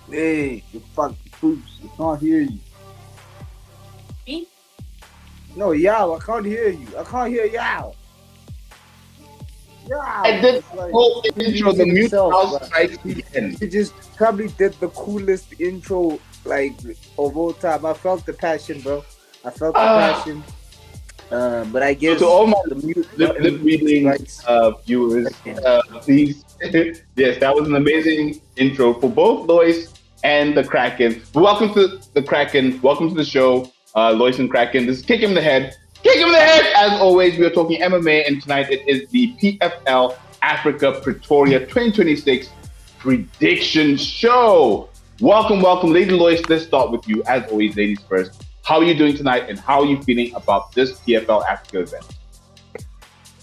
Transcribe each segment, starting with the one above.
Hey, you fucking poops. I can't hear you. Me? No, Yow, I can't hear you. I can't hear Yow. I Yow. did It's the like whole he's intro. The muting mute himself, mouse but strikes he, again. he just probably did the coolest intro like of all time. I felt the passion, bro. I felt the Ah, passion. But I so to guess all my the mute lip button reading strikes viewers, again. please, yes, that was an amazing intro for both Lois and the Kraken. Welcome to the Kraken. Welcome to the show, Lois and Kraken. This is Kick Him in the Head. Kick Him in the Head. As always, we are talking MMA, and tonight it is the PFL Africa Pretoria 2026 prediction show. Welcome, welcome, Lady Lois. Let's start with you. As always, ladies first. How are you doing tonight, and how are you feeling about this PFL Africa event?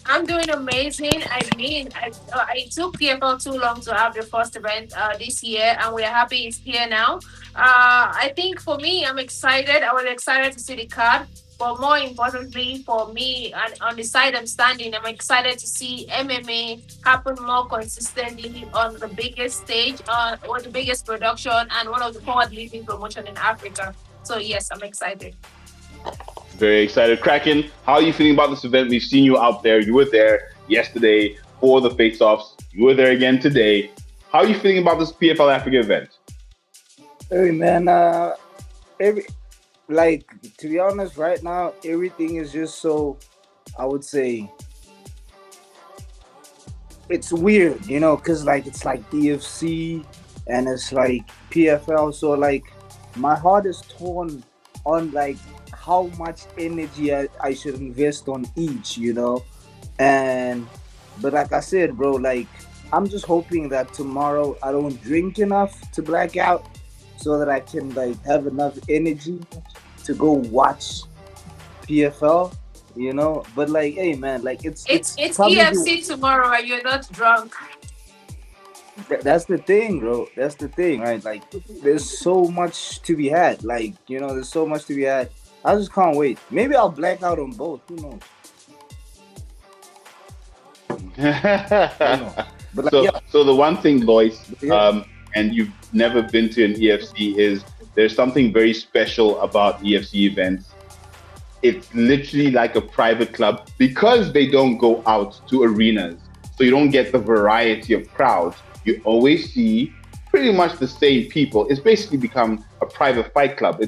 I'm doing amazing. It took PFL too long to have the first event this year, and we're happy it's here now. I think for me, I'm excited. I was excited to see the card, but more importantly, for me, and on the side I'm standing, I'm excited to see MMA happen more consistently on the biggest stage, or the biggest production, and one of the forward-leading promotion in Africa. So yes, I'm excited. Very excited. Kraken, how are you feeling about this event? We've seen you out there. You were there yesterday for the face-offs. You were there again today. How are you feeling about this PFL Africa event? Hey man, every like to be honest, right now everything is just so I would say it's weird, because like it's like DFC and it's like PFL. So like my heart is torn on like how much energy I should invest on each, and but like I said, bro, like I'm just hoping that tomorrow I don't drink enough to black out so that I can like have enough energy to go watch PFL, but like hey man, like it's It's probably EFC tomorrow, and you're not drunk. that's the thing, bro. That's the thing, right? Like, there's so much to be had. Like, there's so much to be had. I just can't wait. Maybe I'll black out on both. Who knows? Who knows? But like, yeah, So the one thing, Lois, yeah, and you've never been to an EFC, is there's something very special about EFC events. It's literally like a private club because they don't go out to arenas. So you don't get the variety of crowds. You always see pretty much the same people. It's basically become a private fight club.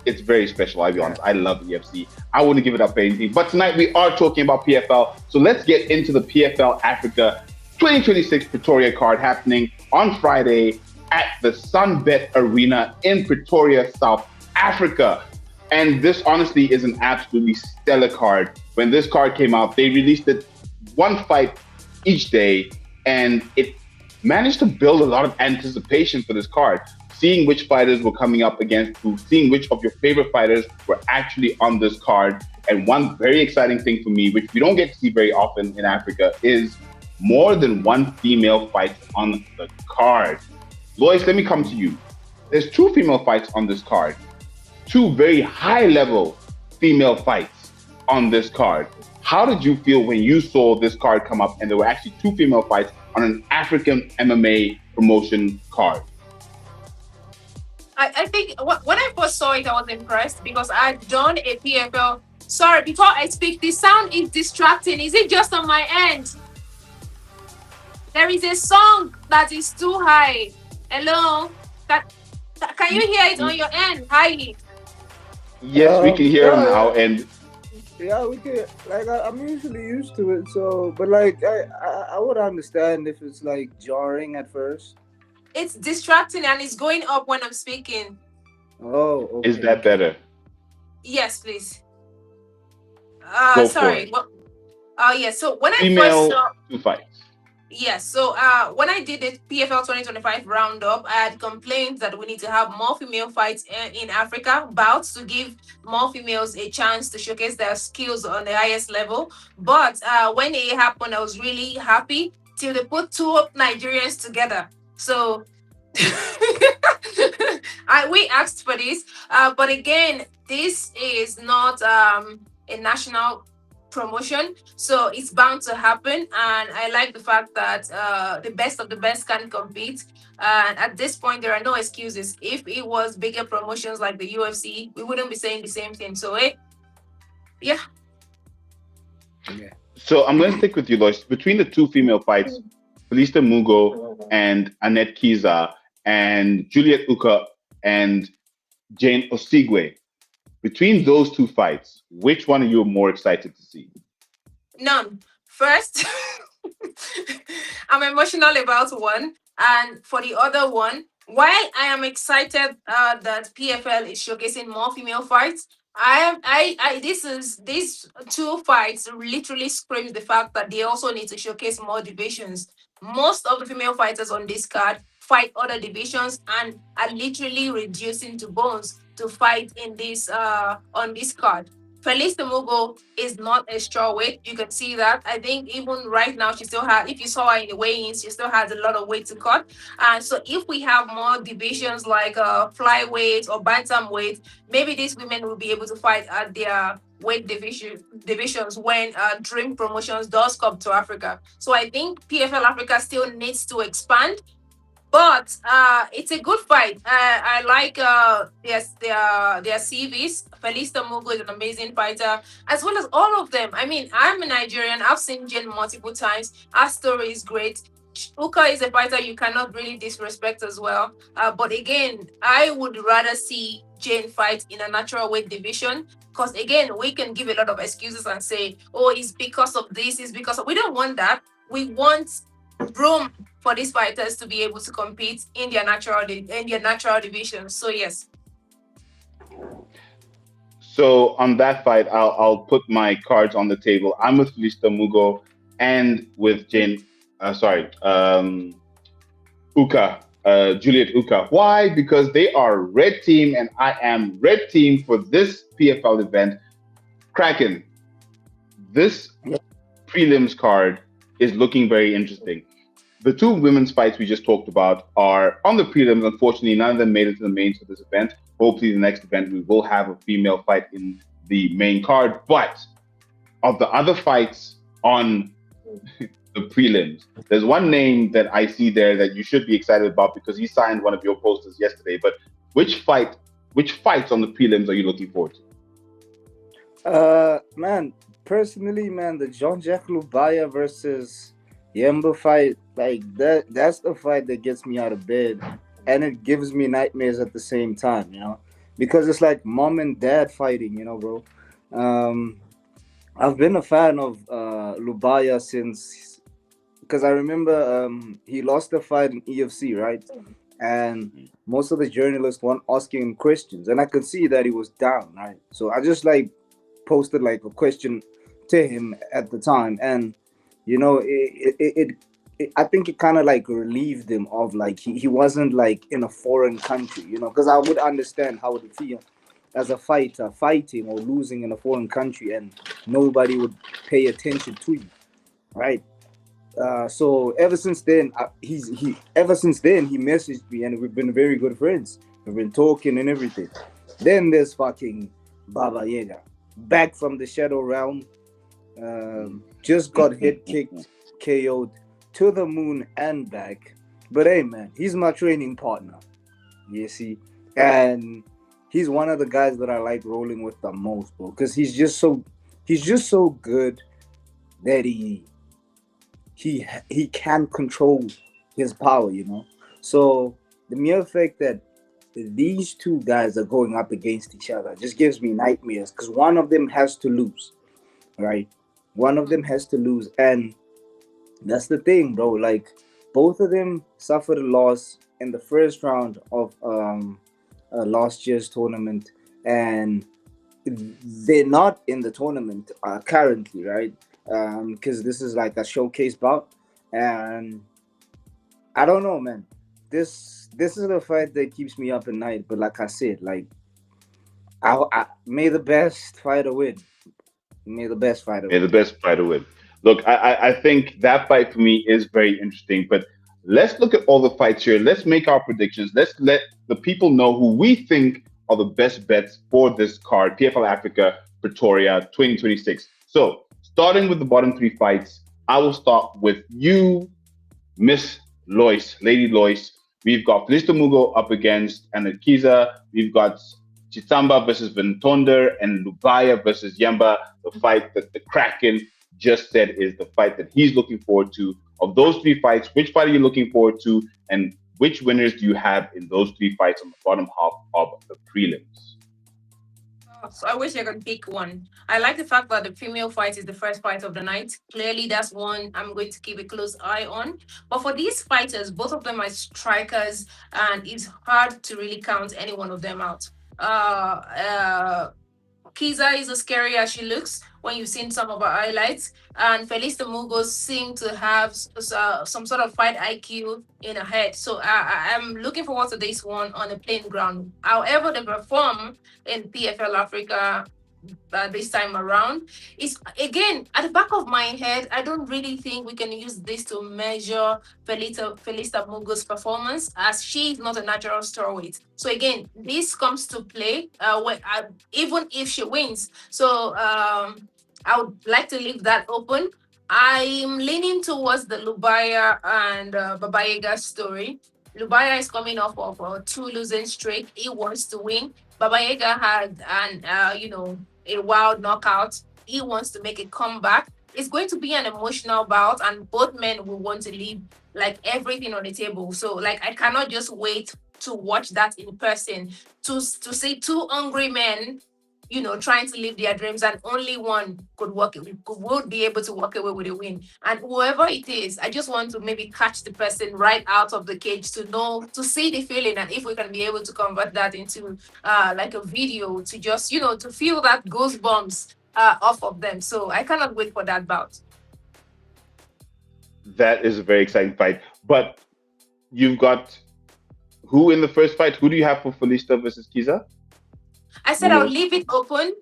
It's very special, I'll be yeah. honest. I love EFC. I wouldn't give it up for anything. But tonight we are talking about PFL. So let's get into the PFL Africa 2026 Pretoria card happening on Friday at the Sunbet Arena in Pretoria, South Africa. And this honestly is an absolutely stellar card. When this card came out, they released it one fight each day, and it managed to build a lot of anticipation for this card. Seeing which fighters were coming up against who, seeing which of your favorite fighters were actually on this card. And one very exciting thing for me, which we don't get to see very often in Africa, is more than one female fight on the card. Lois, let me come to you. There's two female fights on this card, two very high level female fights on this card. How did you feel when you saw this card come up and there were actually two female fights on an African MMA promotion card? I think when I first saw it, I was impressed because I'd done a PFL. Sorry, before I speak, the sound is distracting. Is it just on my end? There is a song that is too high. Hello? Can you hear it on your end? Hi. Yes, we can hear on Yeah, our end. yeah. We could like I'm usually used to it. So, but like I would understand if it's like jarring at first. It's distracting and it's going up when I'm speaking. Oh, Is okay, that okay. better? Yes, please. Go for Sorry. it. Yeah. So when I first Female, saw two fights. Yes. So when I did the PFL 2025 roundup, I had complained that we need to have more female fights in Africa, bouts to give more females a chance to showcase their skills on the highest level. But when it happened, I was really happy till they put two Nigerians together. So we asked for this, but again, this is not a national. promotion, so it's bound to happen. And I like the fact that the best of the best can compete. And at this point, there are no excuses. If it was bigger promotions like the UFC, we wouldn't be saying the same thing. So, yeah. Yeah. So I'm going to stick with you, Lois. Between the two female fights, Felista Mugo and Annette Kiza, and Juliet Uka and Jane Osigwe, between those two fights, which one are you more excited to see? None. First, I'm emotional about one, and for the other one, while I am excited that PFL is showcasing more female fights, these two fights literally screams the fact that they also need to showcase more divisions. Most of the female fighters on this card fight other divisions and are literally reducing to bones to fight in this on this card. Felice Mugo is not a strawweight. You can see that. I think even right now, she still has, if you saw her in the weigh-ins, she still has a lot of weight to cut. And so if we have more divisions like flyweight or bantamweight, maybe these women will be able to fight at their weight divisions when Dream Promotions does come to Africa. So I think PFL Africa still needs to expand, but it's a good fight. I like their CVs. Felista Mugo is an amazing fighter, as well as all of them. I mean, I'm a Nigerian. I've seen Jane multiple times. Her story is great. Uka is a fighter you cannot really disrespect as well. But again, I would rather see Jane fight in a natural weight division, because again, we can give a lot of excuses and say, "Oh, it's because of this. It's because of..." We don't want that. We want room for these fighters to be able to compete in their natural division. So yes. So on that fight, I'll put my cards on the table. I'm with Felista Mugo and with Jane. Uka, Juliet Uka. Why? Because they are red team and I am red team for this PFL event. Kraken, this Yeah. prelims card is looking very interesting. The two women's fights we just talked about are on the prelims. Unfortunately, none of them made it to the mains for this event. Hopefully, the next event we will have a female fight in the main card. But of the other fights on the prelims, there's one name that I see there that you should be excited about because he signed one of your posters yesterday. But which fights on the prelims are you looking forward to? Man, personally, man, the Jean-Jacques Lubaya versus Yemba fight, like that's the fight that gets me out of bed, and it gives me nightmares at the same time, because it's like mom and dad fighting, bro. Um, I've been a fan of Lubaya since, because I remember he lost the fight in EFC, right? And most of the journalists weren't asking him questions, and I could see that he was down, right? So I just like posted like a question to him at the time, and I think it kind of like relieved him of like he wasn't like in a foreign country, because I would understand how it would feel as a fighter fighting or losing in a foreign country and nobody would pay attention to you, right? So ever since then, he messaged me and we've been very good friends. We've been talking and everything. Then there's fucking Baba Yaga, back from the shadow realm. Just got head kicked, KO'd to the moon and back. But hey, man, he's my training partner. You see, and he's one of the guys that I like rolling with the most, bro. Because he's just so good that he can control his power, So the mere fact that these two guys are going up against each other just gives me nightmares because one of them has to lose, right? One of them has to lose, and that's the thing, bro. Like both of them suffered a loss in the first round of last year's tournament, and they're not in the tournament currently, right? Because this is like a showcase bout, and I don't know, man. This is the fight that keeps me up at night. But like I said, like I may the best fighter win. May the best fighter May win. the best fighter win. Look, I think that fight for me is very interesting. But let's look at all the fights here. Let's make our predictions. Let's let the people know who we think are the best bets for this card, PFL Africa Pretoria 2026. So Starting with the bottom three fights, I will start with you, Miss Lois, Lady Lois. We've got Felista Mugo up against Anakiza. We've got Chitamba versus Ventonder and Lubaya versus Yemba. The fight that the Kraken just said is the fight that he's looking forward to. Of those three fights, which fight are you looking forward to, and which winners do you have in those three fights on the bottom half of the prelims? So I wish I could pick one. I like the fact that the female fight is the first fight of the night. Clearly, that's one I'm going to keep a close eye on. But for these fighters, both of them are strikers, and it's hard to really count any one of them out. Kiza is as scary as she looks when you've seen some of her highlights. And Felice Mugo seem to have some sort of fight IQ in her head. So I'm looking forward to this one on a plain ground. However, they perform in PFL Africa this time around. It's again at the back of my head. I don't really think we can use this to measure Felista Mugo's performance, as she is not a natural strawweight. So again, this comes to play even if she wins. So I would like to leave that open. I'm leaning towards the Lubaya and Babayega story. Lubaya is coming off of a two losing streak. He wants to win. Babayega had a wild knockout. He wants to make a comeback. It's going to be an emotional bout, and both men will want to leave like everything on the table. So like I cannot just wait to watch that in person. To see two hungry men, trying to live their dreams, and only one would be able to walk away with a win. And whoever it is, I just want to maybe catch the person right out of the cage to see the feeling, and if we can be able to convert that into like a video to just to feel that goosebumps off of them. So I cannot wait for that bout. That is a very exciting fight. But you've got who in the first fight? Who do you have for Felista versus Kiza? I said I'll leave it open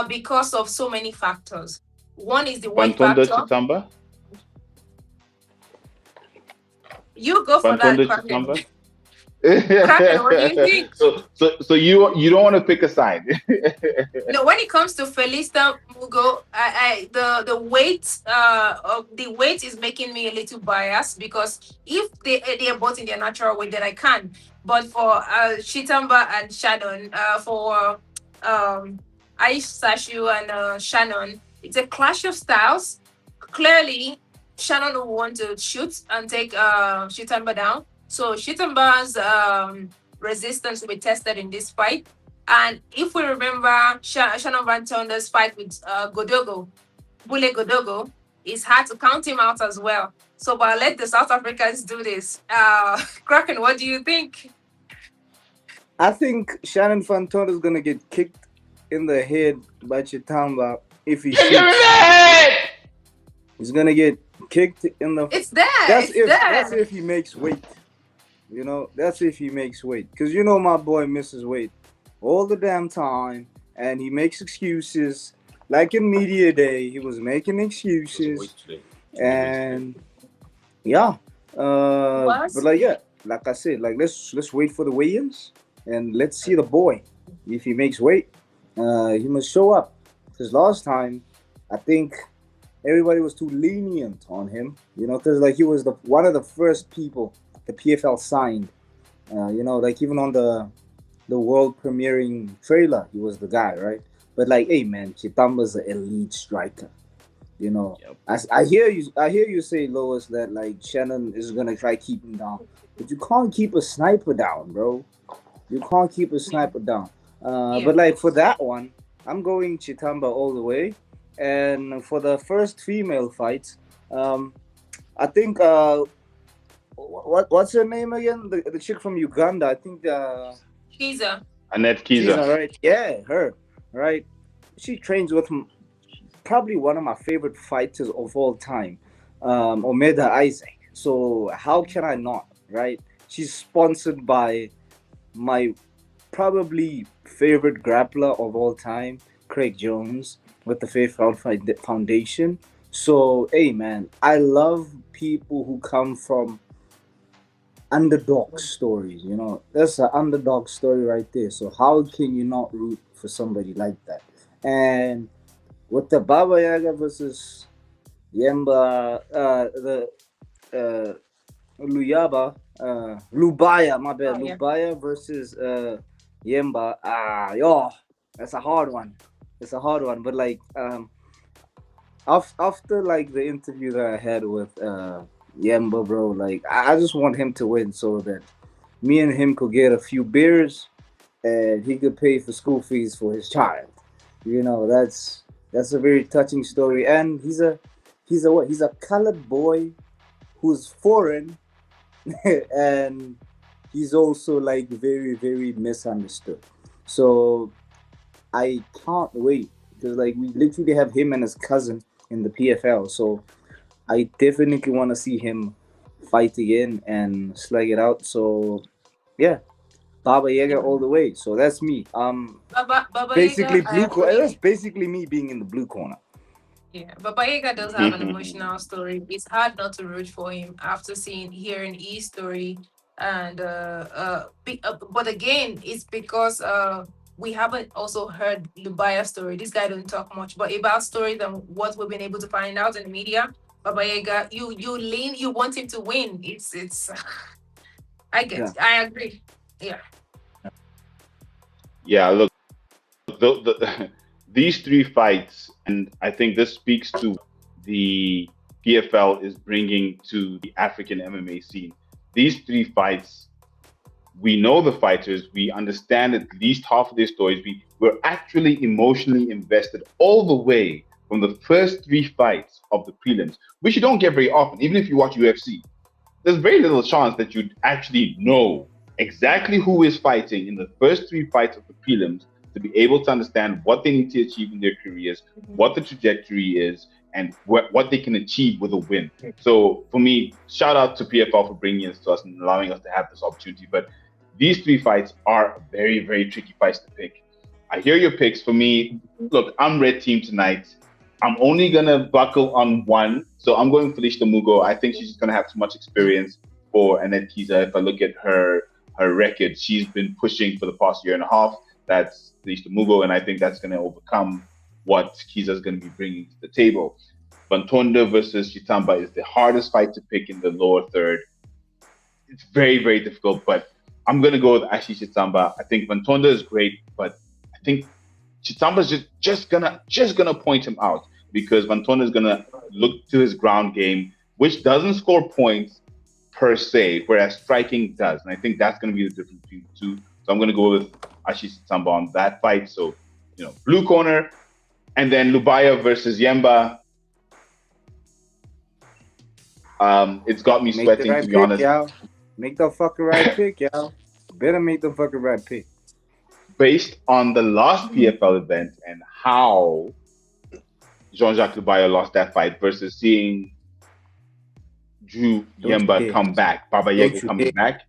because of so many factors. One is the weight Bantonda factor. Chitamba? You go for Bantonda that, Chitamba? Kraken, what do you think? So you don't want to pick a side. When it comes to Felista Mugo, the weight the weight is making me a little biased, because if they are both in their natural weight, then I can. But for Chitamba and Shannon, for Aish Sashu and Shannon, it's a clash of styles. Clearly, Shannon will want to shoot and take Chitamba down. So Chitamba's resistance will be tested in this fight. And if we remember Shannon Van Tonder's fight with Godogo, Bule Godogo, it's hard to count him out as well. So but let the South Africans do this. Kraken, what do you think? I think Shannon Fantona is gonna get kicked in the head by Chitamba if he shoots. He's gonna get kicked in the. It's there. That's if he makes weight. That's if he makes weight. Because my boy misses weight all the damn time, and he makes excuses. Like in media day, he was making excuses, and yeah. But like I said, like let's wait for the weigh-ins, and let's see the boy. If he makes weight, he must show up. Because last time, I think everybody was too lenient on him. Because like he was one of the first people the PFL signed. Like even on the world premiering trailer, he was the guy, right? But like, hey man, Chitamba's an elite striker. Yep. I hear you say, Lois, that like Shannon is gonna try to keep him down, but you can't keep a sniper down, bro. You can't keep a sniper down. But like for that one, I'm going Chitamba all the way. And for the first female fight, I think what's her name again? The chick from Uganda. I think Kiza. Annette Kiza. Right? Yeah, her. Right. She trains with probably one of my favorite fighters of all time, Omeda Isaac. So how can I not? Right? She's sponsored by my probably favorite grappler of all time, Craig Jones, with the PFL Foundation. So, hey man, I love people who come from underdog stories. That's an underdog story right there. So how can you not root for somebody like that? And with the Baba Yaga versus Yemba, the uh, Luyaba, Lubaya, my bad, Oh yeah. Lubaya versus Yemba. Yo, that's a hard one. It's a hard one, but like after like the interview that I had with Yemba, bro, like I just want him to win so that me and him could get a few beers and he could pay for school fees for his child. You know, that's a very touching story. And he's a what? He's a colored boy who's foreign and he's also like very, very misunderstood. So I can't wait because like we literally have him and his cousin in the PFL. So I definitely want to see him fight again and slug it out. So yeah, Baba Yaga Yeah. all the way. So that's me. Baba Basically Yaga, I blue corner. That's agree. basically me being in the blue corner. Yeah, Baba Yaga does have an emotional story. It's hard not to root for him after hearing his story, and but again, it's because we haven't also heard Lubaya's story. This guy don't talk much, but about stories and what we've been able to find out in the media, Baba Yaga, you want him to win. It's Yeah. I agree. Yeah. Yeah, look, these three fights, and I think this speaks to the PFL is bringing to the African MMA scene. These three fights, we know the fighters, we understand at least half of their stories. We're actually emotionally invested all the way from the first three fights of the prelims, which you don't get very often. Even if you watch UFC, there's very little chance that you'd actually know exactly who is fighting in the first three fights of the prelims to be able to understand what they need to achieve in their careers, what the trajectory is, and what they can achieve with a win. So for me, shout out to PFL for bringing this to us and allowing us to have this opportunity. But these three fights are very, very tricky fights to pick. I hear your picks. For me, look, I'm red team tonight. I'm only gonna buckle on one, so I'm going Felicia Mugo. I think she's gonna have too much experience for Annette Kiza. If I look at her record, she's been pushing for the past year and a half. That's Felicia Mugo, and I think that's gonna overcome what Kiza's gonna be bringing to the table. Bantonda versus Chitamba is the hardest fight to pick in the lower third. It's very, very difficult, but I'm gonna go with Ashley Chitamba. I think Bantonda is great, but I think Chitamba's just gonna point him out because Vantona is gonna look to his ground game, which doesn't score points per se, whereas striking does, and I think that's gonna be the difference between the two. So I'm gonna go with Ashish Chitamba on that fight. So blue corner, and then Lubaya versus Yemba. It's got me Make the sweating, to right be pick, honest. y'all. Make the fucking right pick, y'all. Better make the fucking right pick. Based on the last PFL event and how Jean-Jacques Lubaya lost that fight versus seeing Drew Don't you Yemba dare. come back, Baba Yaga Don't you coming dare. back,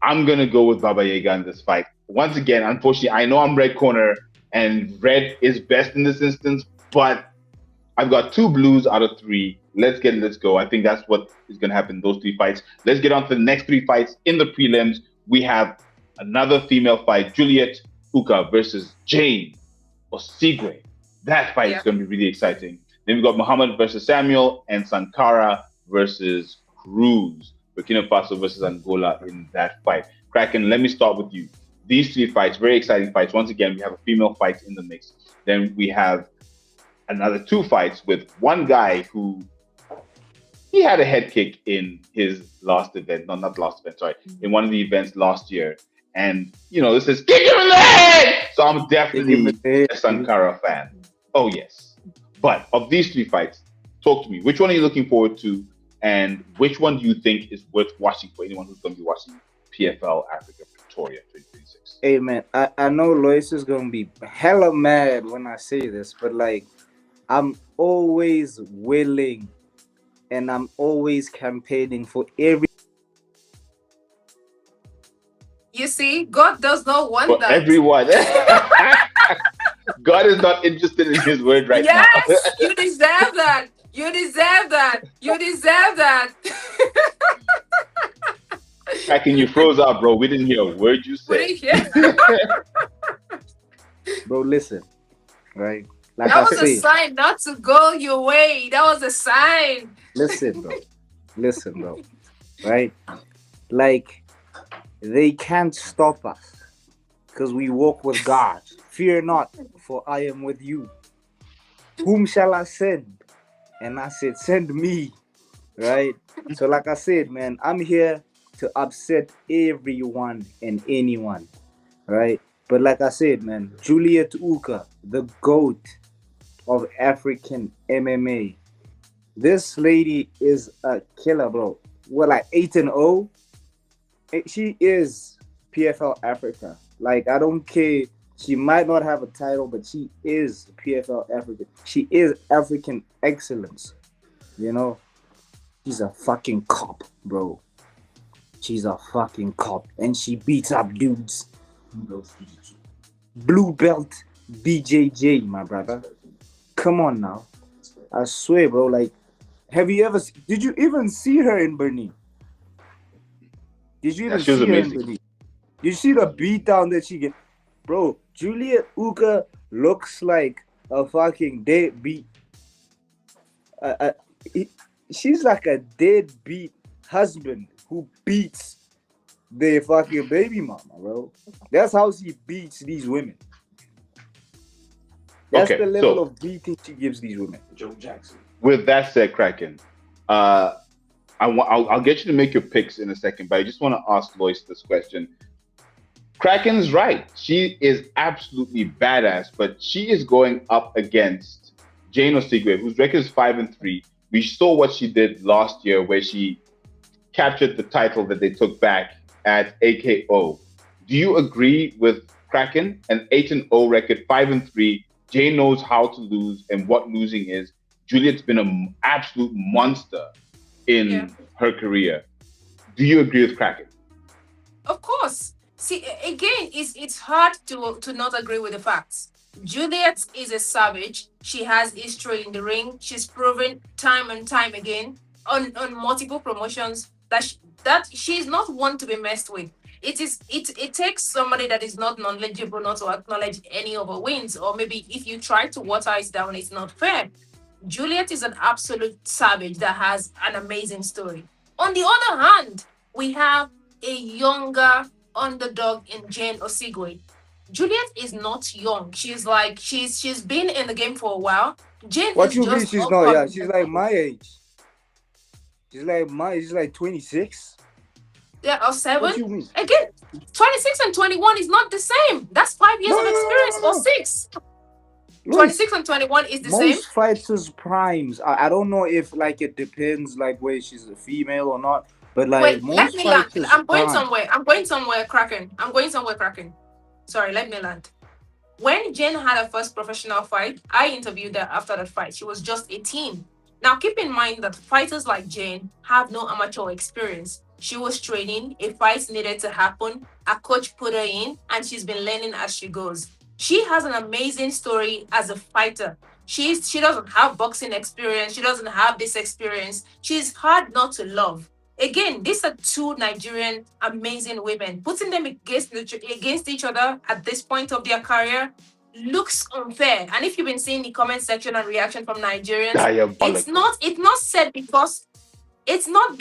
I'm gonna go with Baba Yaga in this fight. Once again, unfortunately, I know I'm red corner and red is best in this instance, but I've got two blues out of three. Let's go. I think that's what is gonna happen in those three fights. Let's get on to the next three fights in the prelims. We have another female fight, Juliet Uka versus Jane Osigwe. That fight is Yeah. going to be really exciting. Then we've got Muhammad versus Samuel and Sankara versus Cruz. Burkina Faso versus Angola in that fight. Kraken, let me start with you. These three fights, very exciting fights. Once again, we have a female fight in the mix. Then we have another two fights with one guy who he had a head kick in his last event. No, not last event, sorry. In one of the events last year. And, this is kick him in the head! So I'm Take him in definitely the head, a baby. Sankara fan. Oh, yes. But of these three fights, talk to me. Which one are you looking forward to? And which one do you think is worth watching for anyone who's going to be watching PFL Africa Pretoria 2026? Hey man, I know Lois is gonna be hella mad when I say this, but like I'm always willing and I'm always campaigning for every You see, God does not want For that. everyone. God is not interested in his word right now. Yes, you deserve that. You deserve that. You deserve that. Cracking, you froze up, bro. We didn't hear a word you What said. do you hear? bro. Listen, right? Like That I was a said, sign not to go your way. That was a sign. listen, bro. Listen, bro. Right? Like they can't stop us because we walk with God. Fear not, for I am with you. Whom shall I send? And I said, send me. Right? So, like I said, man, I'm here to upset everyone and anyone. Right? But like I said, man, Juliet Uka, the GOAT of African MMA. This lady is a killer, bro. We're like 8-0. She is PFL Africa. Like I don't care. She might not have a title, but she is PFL Africa. She is African excellence. You know, she's a fucking cop, bro. She's a fucking cop, and she beats up dudes. Blue belt BJJ, my brother. Come on now. I swear, bro. Like, have you ever? Did you even see her in Berlin? Did you Yeah, even she was see her in amazing. Berlin? You see the beat down that she get, bro. Juliet Uka looks like a fucking deadbeat. Uh, uh, he- she's like a deadbeat husband who beats their fucking baby mama, bro. That's how she beats these women. That's the Okay, level so of beating she gives these women. with that said, Kraken, uh, I'll get you to make your picks in a second, but I just want to ask Lois this question. Kraken's right. She is absolutely badass, but she is going up against Jane Osigwe, whose record is 5-3. We saw what she did last year, where she captured the title that they took back at AKO. Do you agree with Kraken? An 8-0 record, 5-3. Jane knows how to lose and what losing is. Juliet's been an absolute monster Yeah. in her career. Do you agree with Kraken? Of course. See, again, it's hard to not agree with the facts. Juliet is a savage. She has history in the ring. She's proven time and time again on multiple promotions that she's not one to be messed with. It takes somebody that is not knowledgeable not to acknowledge any of her wins, or maybe if you try to water it down, it's not fair. Juliet is an absolute savage that has an amazing story. On the other hand, we have a younger underdog in Jane Osigwe. Juliet is not young. She's been in the game for a while. Jane What is you mean just she's not? Yeah, upcoming. she's like my age. She's like 26. Yeah, or What seven. you mean? Again, 26 and 21 is not the same. That's 5 years No, of no, no, no, experience, no, or no. six. Luis, 26 and 21 is the same. most fighters' primes. I don't know if like it depends like where she's a female or not, but like Wait, let most me land. fighters' I'm going prime. somewhere. I'm going somewhere, Kraken. I'm going somewhere, Kraken. Sorry, let me land. When Jen had her first professional fight, I interviewed her after that fight. She was just 18. Now, keep in mind that fighters like Jane have no amateur experience. She was training, a fight needed to happen, a coach put her in, and she's been learning as she goes. She has an amazing story as a fighter. She doesn't have boxing experience, she doesn't have this experience. She's hard not to love. Again, these are two Nigerian amazing women. Putting them against each other at this point of their career looks unfair. And if you've been seeing the comment section and reaction from Nigerians, Diabolical. it's not said because it's not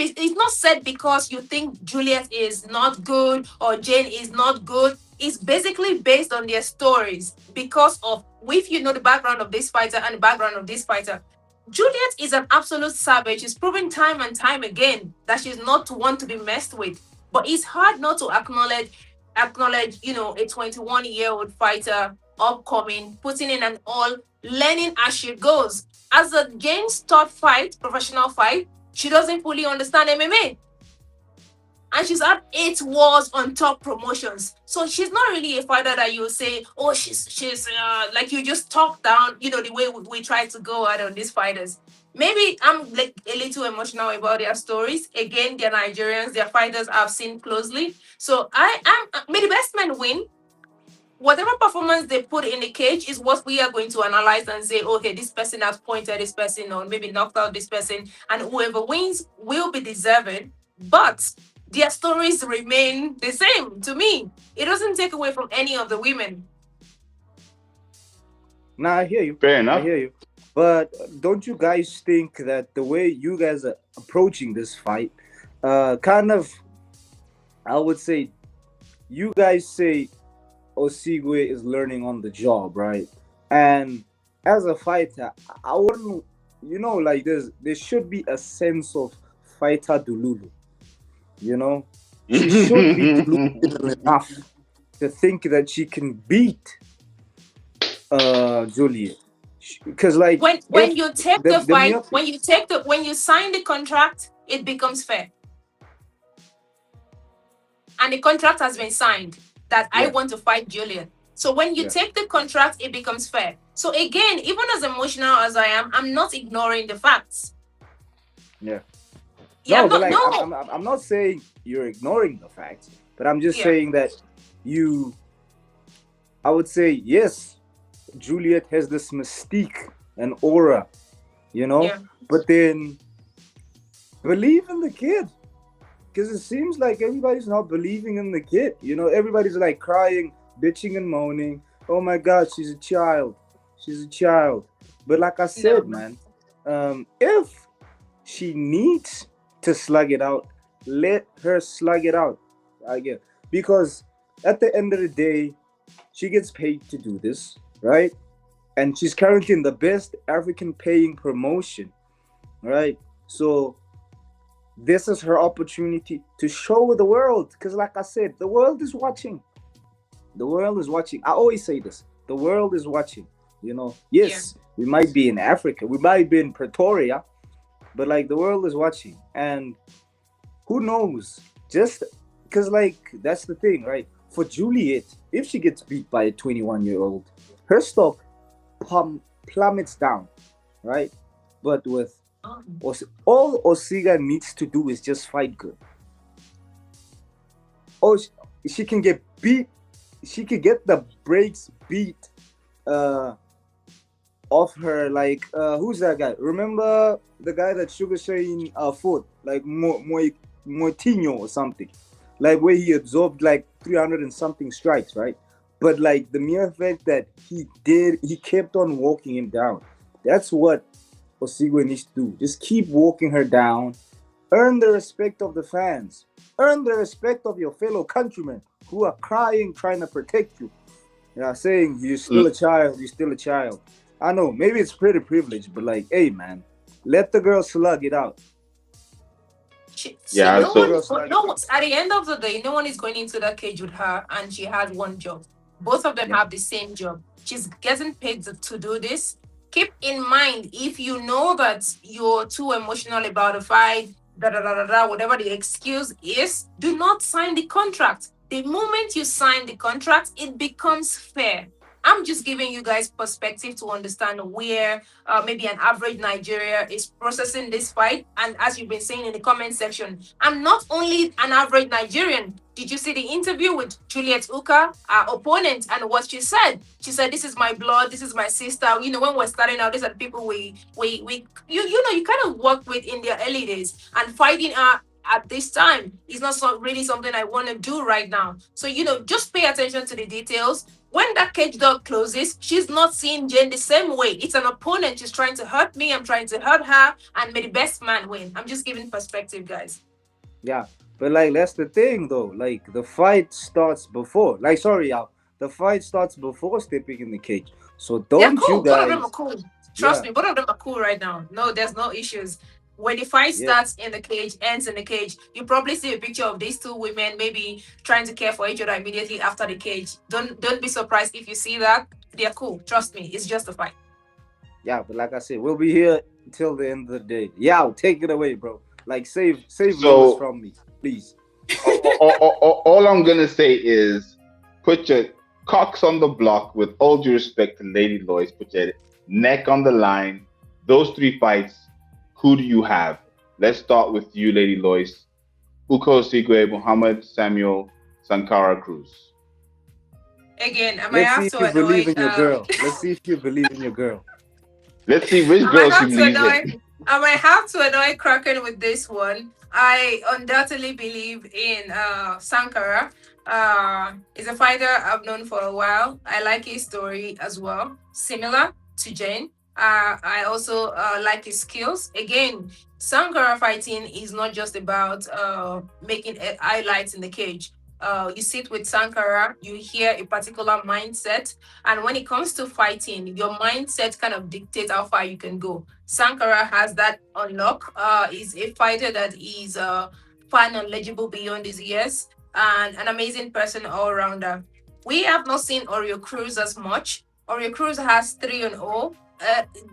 said because you think Juliet is not good or Jane is not good. It's basically based on their stories because of if you know the background of this fighter and the background of this fighter. Juliet is an absolute savage. She's proven time and time again that she's not one to be messed with. But it's hard not to acknowledge, a 21-year-old fighter upcoming, putting in an all, learning as she goes. As a Jane's third fight, professional fight, she doesn't fully understand MMA. And she's had 8 wars on top promotions. So she's not really a fighter that you say, oh, she's like you just talk down, the way we try to go out on these fighters. Maybe I'm like a little emotional about their stories. Again, they're Nigerians, they're fighters I've seen closely. So I am may the best man win. Whatever performance they put in the cage is what we are going to analyze and say, okay, this person has pointed this person or maybe knocked out this person, and whoever wins will be deserving. But their stories remain the same to me. It doesn't take away from any of the women. Nah, I hear you. Fair I enough. hear you. But don't you guys think that the way you guys are approaching this fight, kind of, I would say, you guys say Osigwe is learning on the job, right? And as a fighter, I wouldn't, like there should be a sense of fighter Dululu. You know, she should be delusional enough to think that she can beat Juliet, because like When if you take the the fight, mere when you sign the contract, it becomes fair. And the contract has been signed that I yeah want to fight Juliet. So when you yeah take the contract, it becomes fair. So again, even as emotional as I am, I'm not ignoring the facts. yeah Yeah, I'm no, but not. like No. I'm not saying you're ignoring the facts, but I'm just Yeah. saying that you I would say yes, Juliet has this mystique and aura, you know, Yeah. but then believe in the kid, because it seems like everybody's not believing in the kid. Everybody's like crying, bitching, and moaning. Oh my God, she's a child. She's a child. But like I said, No. man, if she needs to slug it out, let her slug it out. I get because at the end of the day, she gets paid to do this, right? And she's currently in the best African paying promotion, right? So this is her opportunity to show the world, because like I said, the world is watching. The world is watching. I always say this: the world is watching. Yeah. Yes, we might be in Africa, we might be in Pretoria, but like the world is watching. And who knows, just because like that's the thing, right? For Juliet, if she gets beat by a 21-year-old, her stock plummets down, right? But with all Osiga needs to do is just fight good. Oh, she can get beat. She could get the brakes beat uh, off her. Like, who's that guy? Remember the guy that Sugar Shane fought? Like, Moitinho or something. Like, where he absorbed like 300 and something strikes, right? But, like, the mere fact that he kept on walking him down. That's what Osigwe needs to do. Just keep walking her down. Earn the respect of the fans. Earn the respect of your fellow countrymen who are crying, trying to protect you. Saying you're still a child, you're still a child. I know, maybe it's pretty privileged, but like, hey man, let the girl slug it out. See, Yeah. no Let the one, So girl slug no it one, out. at the end of the day, no one is going into that cage with her, and she has one job. Both of them Yeah, have the same job. She's getting paid to do this. Keep in mind, if you know that you're too emotional about a fight, da da da da da, whatever the excuse is, do not sign the contract. The moment you sign the contract, it becomes fair. I'm just giving you guys perspective to understand where maybe an average Nigeria is processing this fight. And as you've been saying in the comment section, I'm not only an average Nigerian. Did you see the interview with Juliet Uka, our opponent, and what she said? She said, "This is my blood. This is my sister. You know, when we're starting out, these are the people you kind of worked with in their early days, and fighting her at this time is not really something I want to do right now. So, just pay attention to the details. When that cage door closes, she's not seeing Jane the same way. It's an opponent. She's trying to hurt me. I'm trying to hurt her. And may the best man win. I'm just giving perspective, guys. yeah. But like that's the thing though. Like the fight starts before. Like sorry, y'all. The fight starts before stepping in the cage. So They're don't you cool. Both of them are guys? cool. Trust Yeah, me, both of them are cool right now. No, there's no issues. When the fight yeah, starts in the cage, ends in the cage, you probably see a picture of these two women maybe trying to care for each other immediately after the cage. Don't be surprised if you see that. They're cool. Trust me, it's just a fight. yeah. But like I said, we'll be here till the end of the day. Yeah, take it away, bro. Like save Lewis so from me, please. all I'm gonna say is put your cocks on the block with all due respect to Lady Lois. Put your neck on the line. Those three fights. Who do you have? Let's start with you, Lady Lois. Uko Sigwe, Muhammad Samuel, Sankara Cruz. Again, I might Let's see have if to you believe annoy in your girl. Let's see if you believe in your girl. Let's see which I might girl she have to believes annoy in. I might have to annoy Kraken with this one. I undoubtedly believe in Sankara. Is a fighter I've known for a while. I like his story as well, similar to Jane. I also like his skills. Again, Sankara fighting is not just about making highlights in the cage. You sit with Sankara, you hear a particular mindset, and when it comes to fighting, your mindset kind of dictates how far you can go. Sankara has that unlock. Is a fighter that is far knowledgeable beyond his years and an amazing person all rounder. We have not seen Oreo Cruz as much. Oreo Cruz has 3 and 0.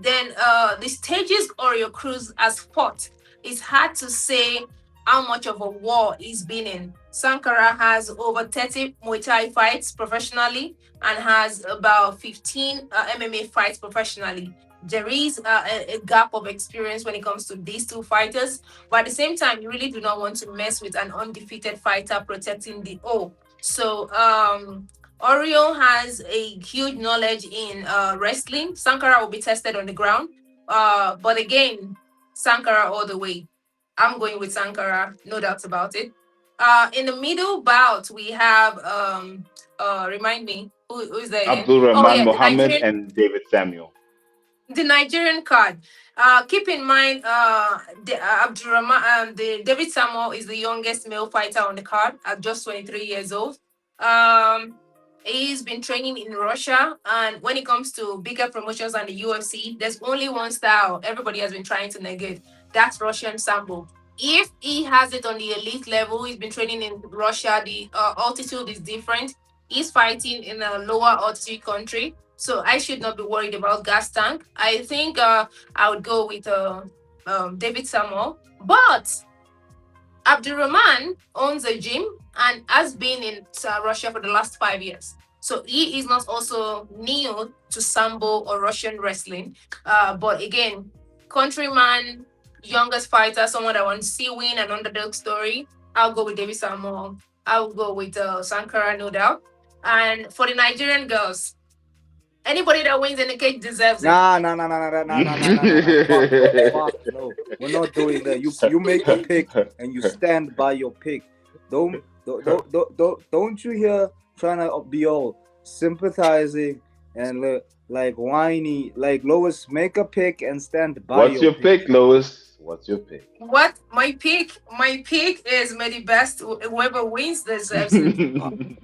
Then the stages Oreo Cruz has fought, it's hard to say how much of a war he's been in. Sankara has over 30 Muay Thai fights professionally and has about 15 MMA fights professionally. There is a gap of experience when it comes to these two fighters, but at the same time, you really do not want to mess with an undefeated fighter protecting the O. So Oreo has a huge knowledge in wrestling. Sankara will be tested on the ground. But again, Sankara all the way. I'm going with Sankara, no doubts about it. In the middle bout, we have remind me who's there again? Abdul Oh Rahman yeah, Mohammed and David Samuel. the Nigerian card. Keep in mind, the David Samuel is the youngest male fighter on the card at just 23 years old. Um, he's been training in Russia, and when it comes to bigger promotions and the UFC, there's only one style everybody has been trying to negate. That's Russian Sambo. If he has it on the elite level, he's been training in Russia. The altitude is different. He's fighting in a lower altitude country, so I should not be worried about gas tank. I think I would go with David Samuel. But Abdurrahman owns a gym and has been in Russia for the last 5 years. So he is not also new to Sambo or Russian wrestling. But again, countryman, youngest fighter, someone that wants to see win an underdog story. I'll go with David Samuel. I'll go with Sankara, no doubt. And for the Nigerian girls, anybody that wins in the cage deserves it. Nah. Fuck, no. We're not doing that. You make a pick and you stand by your pick. Don't you hear trying to be all sympathizing and like whiny? Like Lois, make a pick and stand by What's your pick, Lois? What's your pick? What my pick? My pick is may the best. Whoever wins deserves it.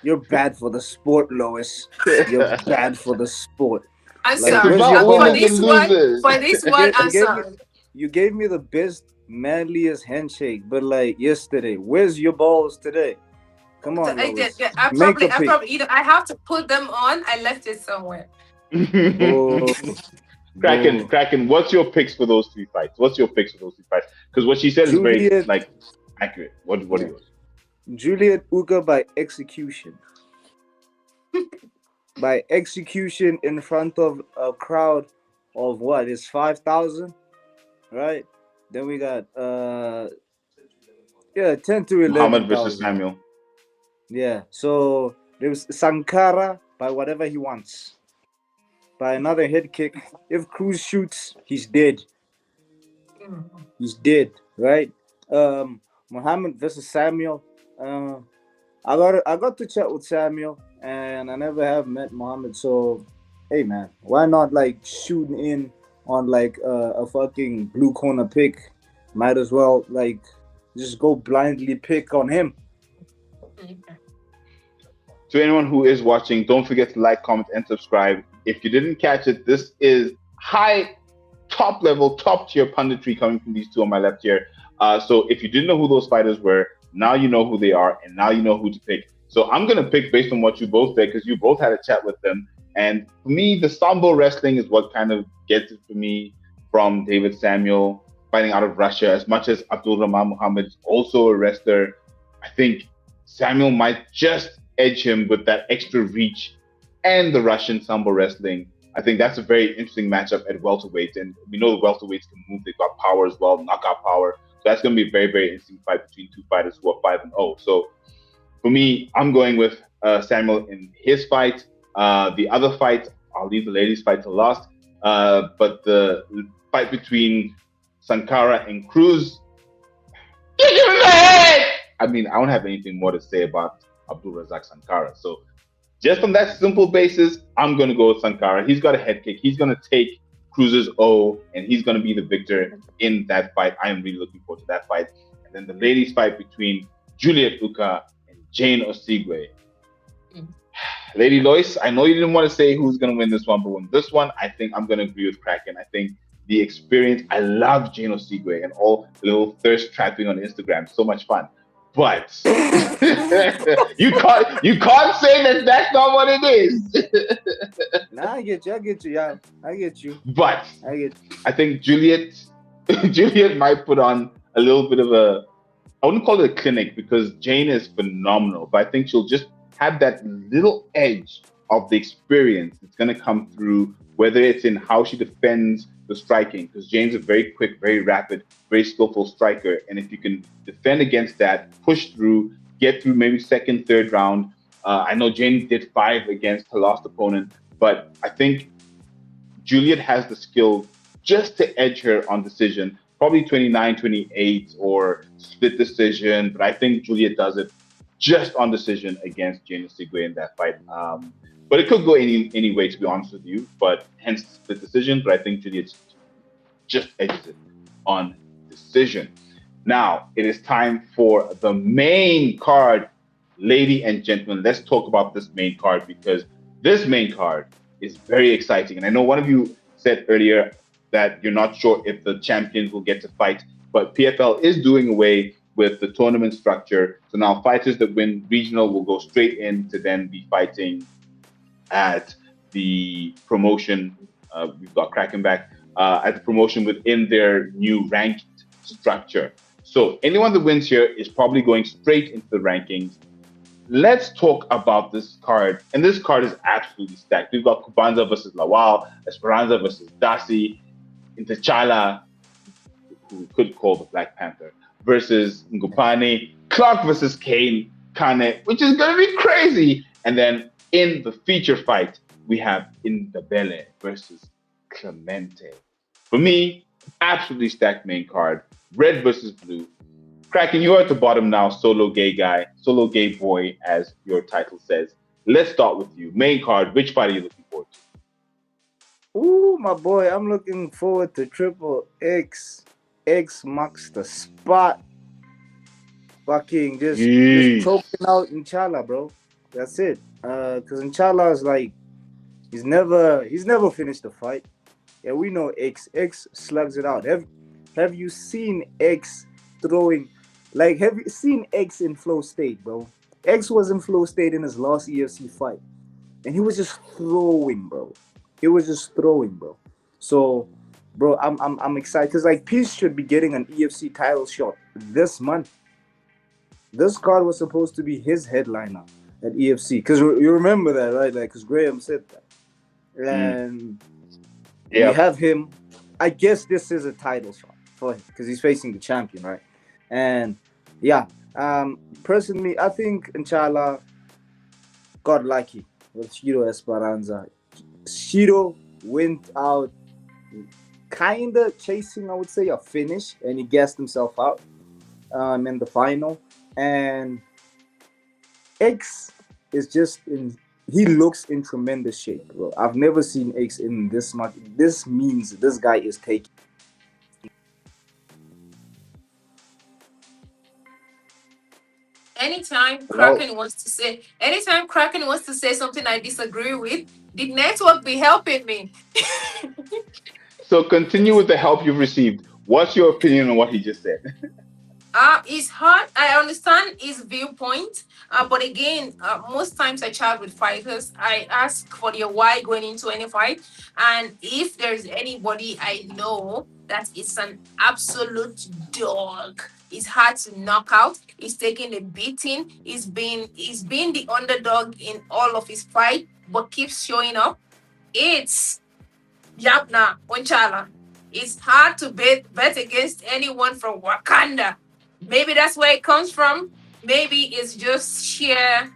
You're bad for the sport, Lois. You're bad for the sport. I'm Like, sorry. where's your For ball? this one, for this one, I'm sorry. You gave me the best, manliest handshake, but like yesterday. Where's your balls today? Come on, Lois. I Make a pick. probably either I have to put them on. I left it somewhere. Oh, Kraken, what's your picks for those 3 fights? What's your picks for those 3 fights? Because what she said is very like accurate. What are yours? Juliet Uga by execution. By execution in front of a crowd of what is 5,000, right? Then we got 10 to 11. Muhammad versus Samuel. Yeah, so there's Sankara by whatever he wants. By another head kick. If Cruz shoots, he's dead. He's dead, right? Muhammad versus Samuel. I got to chat with Samuel, and I never have met Muhammad. So, hey man, why not like shooting in on like a fucking blue corner pick? Might as well like just go blindly pick on him. To anyone who is watching, don't forget to like, comment, and subscribe. If you didn't catch it, this is high, top level, top tier punditry coming from these two on my left here. So if you didn't know who those fighters were, now you know who they are, and now you know who to pick. So I'm going to pick based on what you both said, because you both had a chat with them. And for me, the Sambo wrestling is what kind of gets it for me from David Samuel fighting out of Russia. As much as Abdul Rahman Muhammad is also a wrestler, I think Samuel might just edge him with that extra reach and the Russian Sambo wrestling. I think that's a very interesting matchup at welterweight. And we know the welterweights can move. They've got power as well, knockout power. So that's going to be a very, very interesting fight between two fighters who are 5-0. So for me, I'm going with Samuel in his fight. The other fight, I'll leave the ladies' fight to last. But the fight between Sankara and Cruz, I mean, I don't have anything more to say about Abdul Razak Sankara. So just on that simple basis, I'm going to go with Sankara. He's got a head kick. He's going to take Cruz's O, and he's going to be the victor in that fight. I am really looking forward to that fight. And then the ladies' fight between Juliet Uka and Jane Osigwe. Lady Lois, I know you didn't want to say who's going to win this one, but with this one, I think I'm going to agree with Kraken. I think the experience, I love Jane Osigwe and all the little thirst trapping on Instagram. So much fun. But you can't say that that's not what it is. Nah, I get you, yeah, I get you, But I get. I think Juliet Juliet might put on a little bit of a, I wouldn't call it a clinic because Jane is phenomenal, but I think she'll just have that little edge of the experience that's going to come through, whether it's in how she defends the striking, because Jane's a very quick, very rapid, very skillful striker. And if you can defend against that, push through, get through maybe second, third round. I know Jane did 5 against her last opponent, but I think Juliet has the skill just to edge her on decision, probably 29-28 or split decision. But I think Juliet does it just on decision against Jane Osigwe in that fight. But it could go any way, to be honest with you. But hence split decision. But I think Juliet just edges it on decision. Now it is time for the main card, ladies and gentlemen. Let's talk about this main card because this main card is very exciting. And I know one of you said earlier that you're not sure if the champions will get to fight, but PFL is doing away with the tournament structure. So now fighters that win regional will go straight in to then be fighting at the promotion. We've got Kraken back at the promotion within their new ranked structure. So anyone that wins here is probably going straight into the rankings. Let's talk about this card. And this card is absolutely stacked. We've got Kubanza versus Lawal, Esperanza versus Dasi, Intachala, who we could call the Black Panther, versus Ngupane, Clark versus Kane, Kane, which is going to be crazy. And then in the feature fight, we have Indabele versus Clemente. For me, absolutely stacked main card. Red versus blue. Kraken, you're at the bottom now, solo gay guy, solo gay boy, as your title says. Let's start with you. Main card, which fight are you looking forward to? Ooh, my boy, I'm looking forward to Triple X. X marks the spot. Fucking just choking out Inshallah, bro. That's it. Cause Inshallah is like he's never finished the fight. Yeah, we know X. X slugs it out. Have you seen X throwing? Like, have you seen X in flow state, bro? X was in flow state in his last EFC fight, and he was just throwing, bro. He was just throwing, bro. So, bro, I'm excited because like Peace should be getting an EFC title shot this month. This card was supposed to be his headliner at EFC because you remember that, right? Like, because Graham said that, and we have him. I guess this is a title shot for him because he's facing the champion, right? And yeah, personally, I think Inshallah got lucky with Shiro Esperanza. Shiro went out kind of chasing, I would say, a finish, and he gassed himself out in the final. And X is just in. He looks in tremendous shape, bro. I've never seen X in this much. This means this guy is taking. Anytime Well, Kraken wants to say something I disagree with, the network be helping me. so continue with the help you've received. What's your opinion on what he just said? It's hard. I understand his viewpoint, but again, most times I chat with fighters. I ask for their why going into any fight, and if there's anybody I know that is an absolute dog, it's hard to knock out. He's taking a beating. He's been the underdog in all of his fight, but keeps showing up. It's Yapna Onchala. It's hard to bet against anyone from Wakanda. Maybe that's where it comes from. Maybe it's just sheer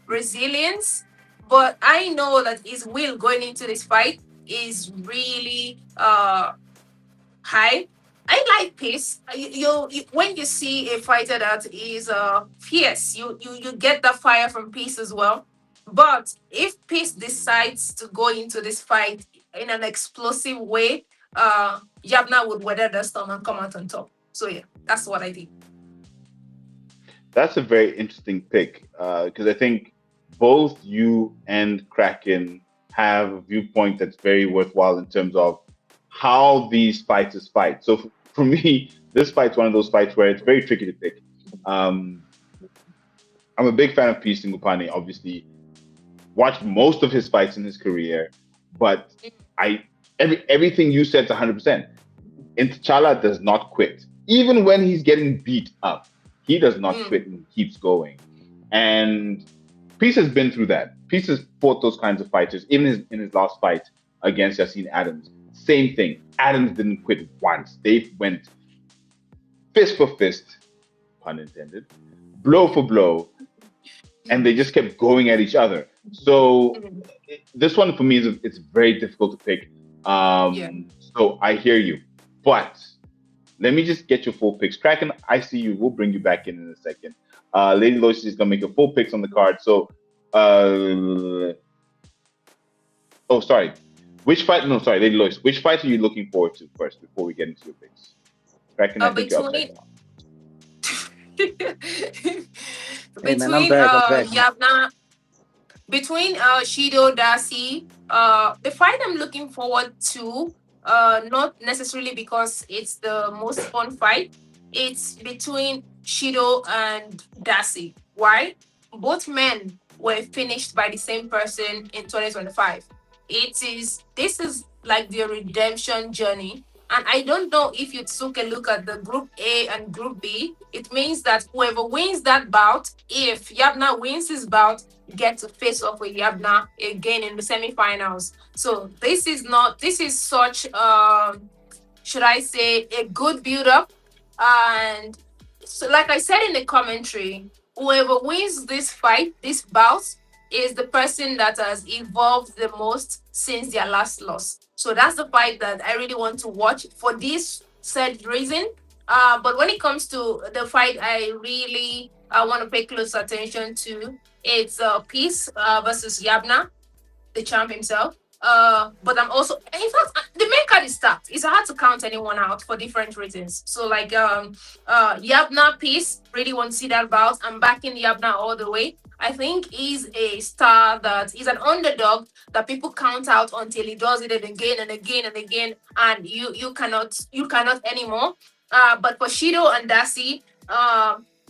resilience. But I know that his will going into this fight is really high. I like pace. When you see a fighter that is fierce, you get that fire from pace as well. But if pace decides to go into this fight in an explosive way, Yabna would weather the storm and come out on top. So yeah, that's what I think. That's a very interesting pick because I think both you and Kraken have a viewpoint that's very worthwhile in terms of how these fighters fight. So for me, this fight's one of those fights where it's very tricky to pick. Um, I'm a big fan of P. Singupani, obviously. Watched most of his fights in his career, but I everything you said is 100%. T'Challa does not quit. Even when he's getting beat up, he does not quit and keeps going. And Peace has been through that. Peace has fought those kinds of fighters. Even in his last fight against Yassine Adams, same thing. Adams didn't quit once. They went fist for fist, pun intended, blow for blow, and they just kept going at each other. So this one for me it's very difficult to pick. Yeah. So I hear you, but let me just get your full picks. Kraken, I see you. We'll bring you back in a second. Lady Lois is gonna make your full picks on the card. So, oh sorry, which fight? No, sorry, Lady Lois. Which fight are you looking forward to first before we get into your picks? Kraken, I think you're upside Between Hey man, I'm between back. I'm back. Yabna between Shido Dasi, the fight I'm looking forward to, not necessarily because it's the most fun fight, it's between Shido and Dasi. Why? Both men were finished by the same person in 2025. This is like their redemption journey. And I don't know if you took a look at the group A and group B. It means that whoever wins that bout, if Yabna wins his bout, get to face off with Yabna again in the semifinals. So this is such should I say a good build up. And so like I said in the commentary, whoever wins this fight, this bout, is the person that has evolved the most since their last loss. So that's the fight that I really want to watch for this said reason. But when it comes to the fight, I really want to pay close attention to. It's Peace versus Yabna, the champ himself. But I'm also, in fact, the main card is stacked. It's hard to count anyone out for different reasons. So like Yabna Peace, really want to see that bout. I'm backing Yabna all the way. I think he's a star that is an underdog that people count out until he does it again and again and again, and you cannot anymore. But for Shido and Dasi,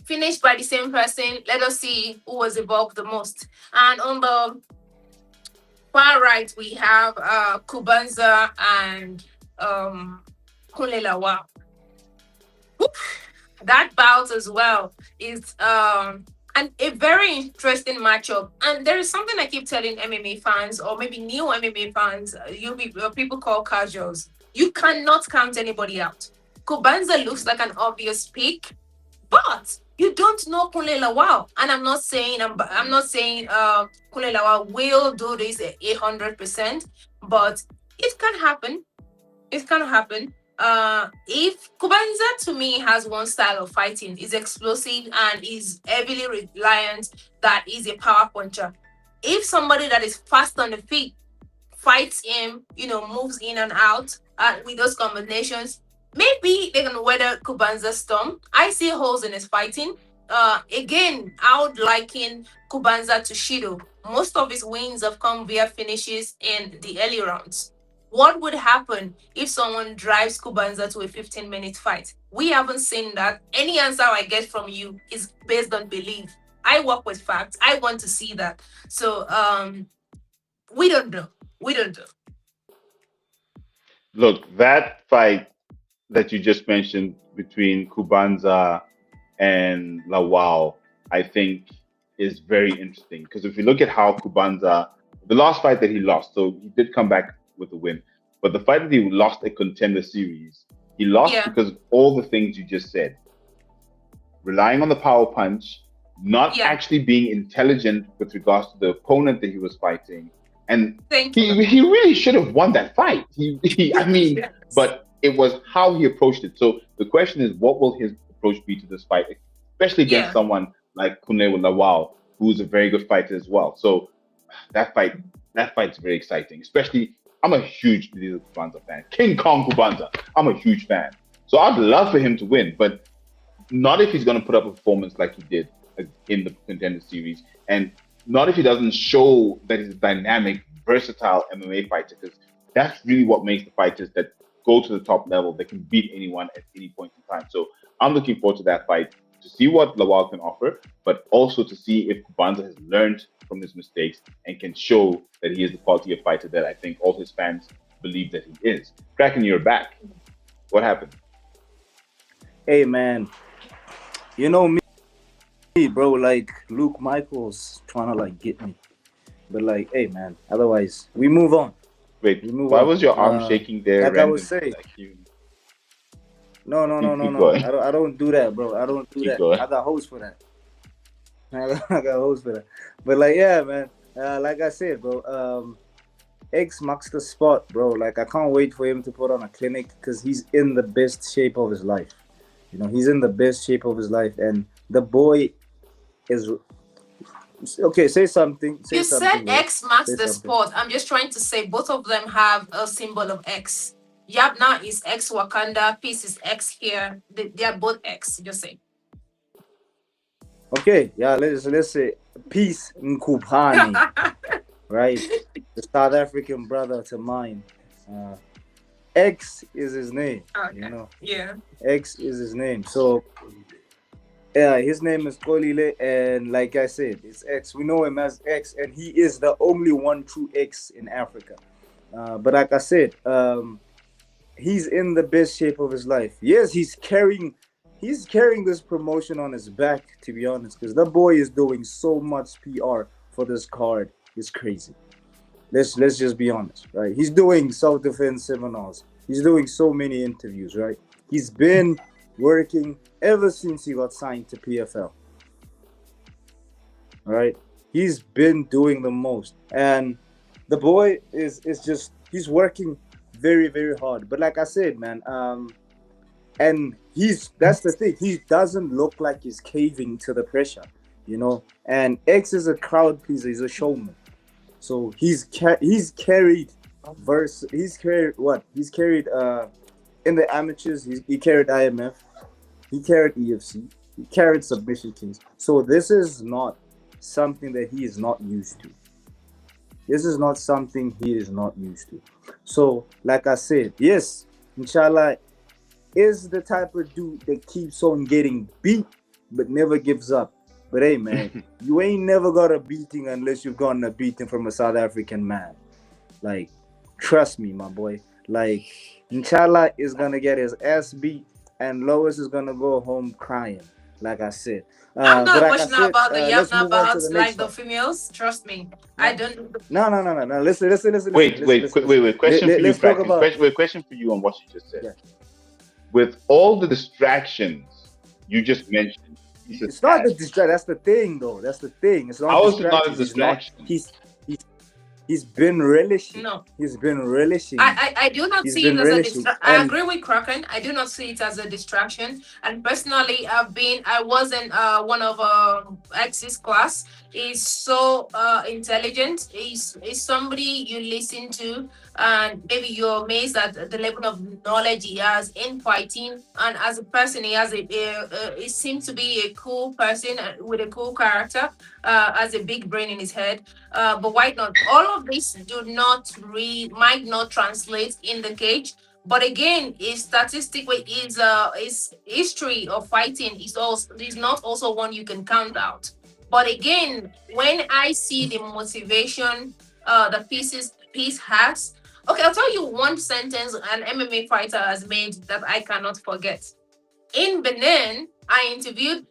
finished by the same person. Let us see who was evolved the most. And on the far right, we have Kubanza and Kunlelawa. That bout as well is and a very interesting matchup. And there is something I keep telling MMA fans, or maybe new MMA fans, people call casuals. You cannot count anybody out. Kubanza looks like an obvious pick, but you don't know Kunle Lawal. And I'm not saying Kunle Lawal will do this 100%, but it can happen. It can happen. If Kubanza to me has one style of fighting, is explosive and is heavily reliant that is a power puncher. If somebody that is fast on the feet fights him, moves in and out with those combinations, maybe they can weather Kubanza's storm. I see holes in his fighting. Again, I would liken Kubanza to Shido. Most of his wins have come via finishes in the early rounds. What would happen if someone drives Kubanza to a 15-minute fight? We haven't seen that. Any answer I get from you is based on belief. I work with facts. I want to see that. So we don't know. We don't know. Look, that fight that you just mentioned between Kubanza and Lawal, I think is very interesting because if you look at how Kubanza, the last fight that he lost, so he did come back with a win, but the fight that he lost a contender series, he lost Yeah. because of all the things you just said, relying on the power punch, not Yeah. actually being intelligent with regards to the opponent that he was fighting, and Thank he you. he really should have won that fight. I mean, Yes. but It was how he approached it. So the question is, what will his approach be to this fight, especially against Yeah. someone like Kunewa Lawal, who's a very good fighter as well. So that fight, that fight's very exciting. Especially, I'm a huge Lilo Kubanza fan. King Kong Kubanza. I'm a huge fan. So I'd love for him to win, but not if he's going to put up a performance like he did in the Contender Series, and not if he doesn't show that he's a dynamic, versatile MMA fighter, because that's really what makes the fighters that go to the top level that can beat anyone at any point in time. So I'm looking forward to that fight to see what Lawal can offer, but also to see if Kubanza has learned from his mistakes and can show that he is the quality of fighter that I think all his fans believe that he is. Kraken, you're back. What happened? Hey man, you know me, bro. Like Luke Michaels trying to like get me, but like, hey man. Otherwise, we move on. Wait, We move why on. was your arm shaking there Like I was randomly? saying, Like you no, no, no, keep, no, keep no. going. I don't do that, bro. I don't do Keep that. going. I got hoes for that. I got hoes for that. But like, yeah, man. Like I said, bro. X marks the spot, bro. Like I can't wait for him to put on a clinic because he's in the best shape of his life. You know, he's in the best shape of his life, and the boy is okay. Say something. Say You said something, bro. X marks Say the something. spot. I'm just trying to say both of them have a symbol of X. Yabna is X Wakanda, Peace is X here. They are both X. Just say. Okay, yeah. Let's say peace Nkupani, right? The South African brother to mine. Uh, X is his name. You Okay. know, Yeah. X is his name. So yeah, his name is Kolile, and like I said, it's X. We know him as X, and he is the only one true X in Africa. But like I said, he's in the best shape of his life. Yes, he's carrying this promotion on his back, to be honest, because the boy is doing so much PR for this card. It's crazy. Let's just be honest, right? He's doing self defense seminars. He's doing so many interviews, right? He's been working ever since he got signed to PFL, right? He's been doing the most, and the boy is just he's working very hard. But like I said, man, and he's that's the thing. He doesn't look like he's caving to the pressure, you know. And X is a crowd pleaser. He's a showman. So he's carried he's carried what? He's carried in the amateurs, he carried IMF, he carried EFC, he carried submission kings. So this is not something that he is not used to. This is not something he is not used to. So, like I said, yes, inshallah is the type of dude that keeps on getting beat but never gives up. But hey, man, you ain't never got a beating unless you've gotten a beating from a South African man. Like, trust me, my boy. Like, inshallah is gonna get his ass beat, and Lois is gonna go home crying. Like I said. I'm But not like I emotional said, about the let's Yabna move on to bouts the next like the fight. females. Trust me. I No, don't. no. Listen, Wait. Question for you, Let's talk Kraken. about Question for you on what you just said. yeah. With all the distractions you just mentioned, he's It's not had. the distract. That's the thing, though. That's the thing. It's not How is it not a distractions. He's not. distraction? He's he's been relishing. No. He's been relishing it. I do not He's see it been as a relishing, distraction. I and agree with Kraken. I do not see it as a distraction. And personally, I wasn't one of X's class. He's so intelligent. He's somebody you listen to, and maybe you're amazed at the level of knowledge he has in fighting. And as a person, he seems to be a cool person with a cool character. Has a big brain in his head, but why not? All of this do not might not translate in the cage. But again, his statistic with his history of fighting is not also one you can count out. But again, when I see the motivation the piece has, okay, I'll tell you one sentence an MMA fighter has made that I cannot forget. In Benin, I interviewed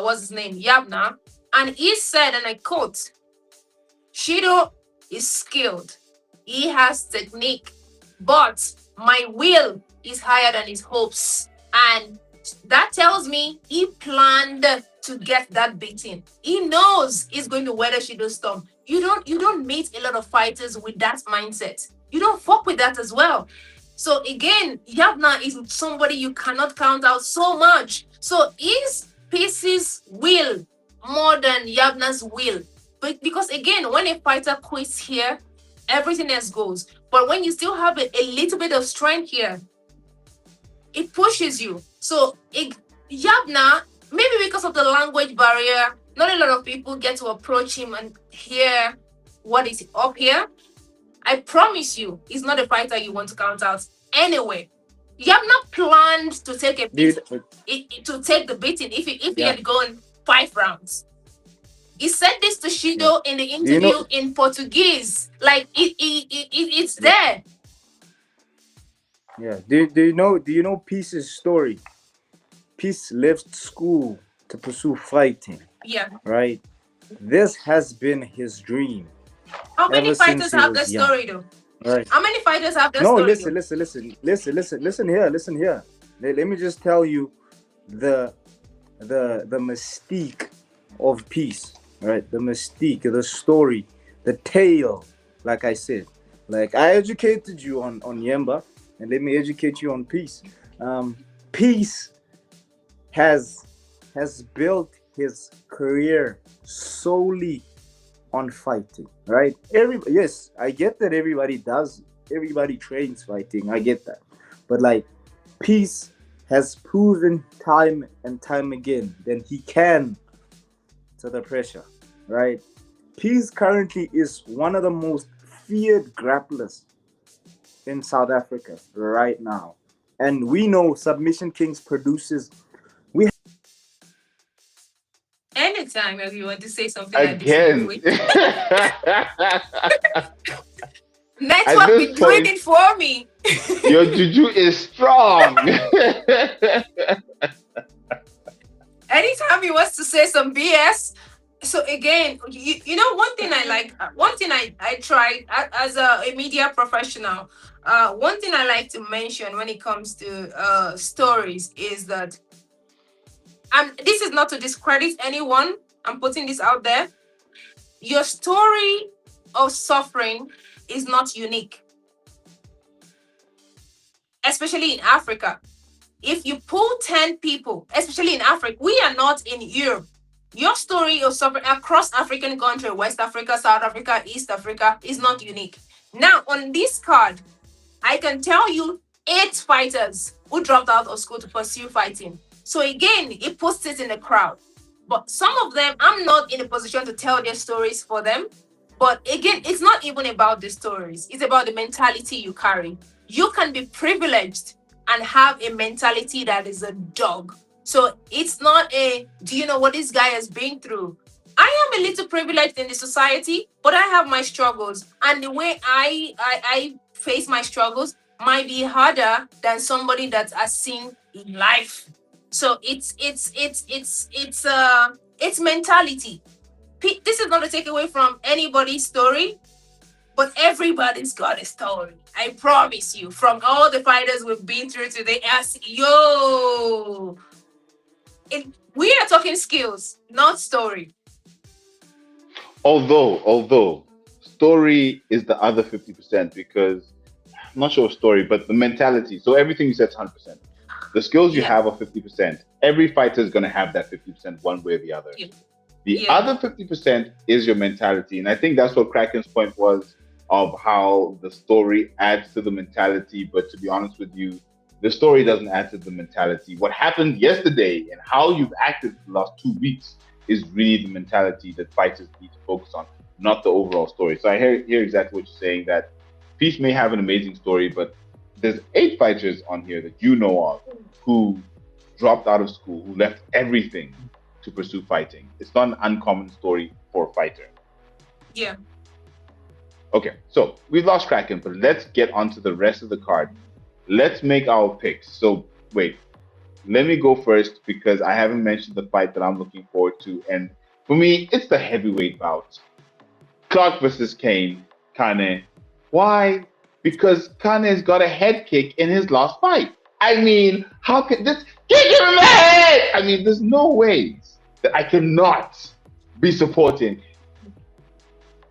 what's his name, Yabna, and he said, and I quote, Shido is skilled. He has technique, but my will is higher than his hopes. And that tells me he planned to get that beating. He knows he's going to weather Shido's storm. You don't meet a lot of fighters with that mindset. You don't fuck with that as well. So again, Yabna is somebody you cannot count out so much. So is Peace's will more than Yabna's will? But because again, when a fighter quits here, everything else goes. But when you still have a little bit of strength here, it pushes you. So Yabna, maybe because of the language barrier, not a lot of people get to approach him and hear what is up here. I promise you, he's not a fighter you want to count out anyway. Yabna planned to take a beat, to take the beating if he had gone 5 rounds. He said this to Shido in the interview in Portuguese. Like it's there. Yeah. Do you know Peace's story? Peace left school to pursue fighting. Yeah. Right? This has been his dream. How many fighters have that story though? Right. How many fighters have that story? No, listen here. Let me just tell you the mystique of Peace. Right? The mystique, the story, the tale, like I said. Like I educated you on Yemba, and let me educate you on Peace. Peace has built his career solely on fighting, right? Yes, I get that everybody trains fighting, I get that, but like Peace has proven time and time again that he can to the pressure, right? Peace currently is one of the most feared grapplers in South Africa right now, and we know Submission Kings produces. Anytime if you want to say something again. like this, network be doing it for me. Your juju is strong. Anytime he wants to say some BS. So again, you know, one thing I tried as a media professional, one thing I like to mention when it comes to stories is that, this is not to discredit anyone, I'm putting this out there. Your story of suffering is not unique. Especially in Africa. If you pull 10 people, especially in Africa, we are not in Europe. Your story of suffering across African country, West Africa, South Africa, East Africa, is not unique. Now, on this card, I can tell you 8 fighters who dropped out of school to pursue fighting. So again, it puts it in the crowd. But some of them, I'm not in a position to tell their stories for them. But again, it's not even about the stories. It's about the mentality you carry. You can be privileged and have a mentality that is a dog. So it's not do you know what this guy has been through? I am a little privileged in the society, but I have my struggles. And the way I face my struggles might be harder than somebody that has seen life. So it's mentality. This is not to take away from anybody's story, but everybody's got a story. I promise you, from all the fighters we've been through today, we are talking skills, not story. Although story is the other 50%, because I'm not sure story, but the mentality. So everything you said is 100%. The skills you have are 50%. Every fighter is going to have that 50% one way or the other. The other 50% is your mentality. And I think that's what Kraken's point was, of how the story adds to the mentality. But to be honest with you, the story doesn't add to the mentality. What happened yesterday and how you've acted for the last 2 weeks is really the mentality that fighters need to focus on, not the overall story. So I hear exactly what you're saying, that Peace may have an amazing story, but there's 8 fighters on here that you know of who dropped out of school, who left everything to pursue fighting. It's not an uncommon story for a fighter. Yeah. Okay, so we've lost Kraken, but let's get onto the rest of the card. Let's make our picks. So wait, let me go first because I haven't mentioned the fight that I'm looking forward to. And for me, it's the heavyweight bout. Clark versus Kane. Why? Because Kane's got a head kick in his last fight. I mean, how can this kick him in the head? I mean, there's no ways that I cannot be supporting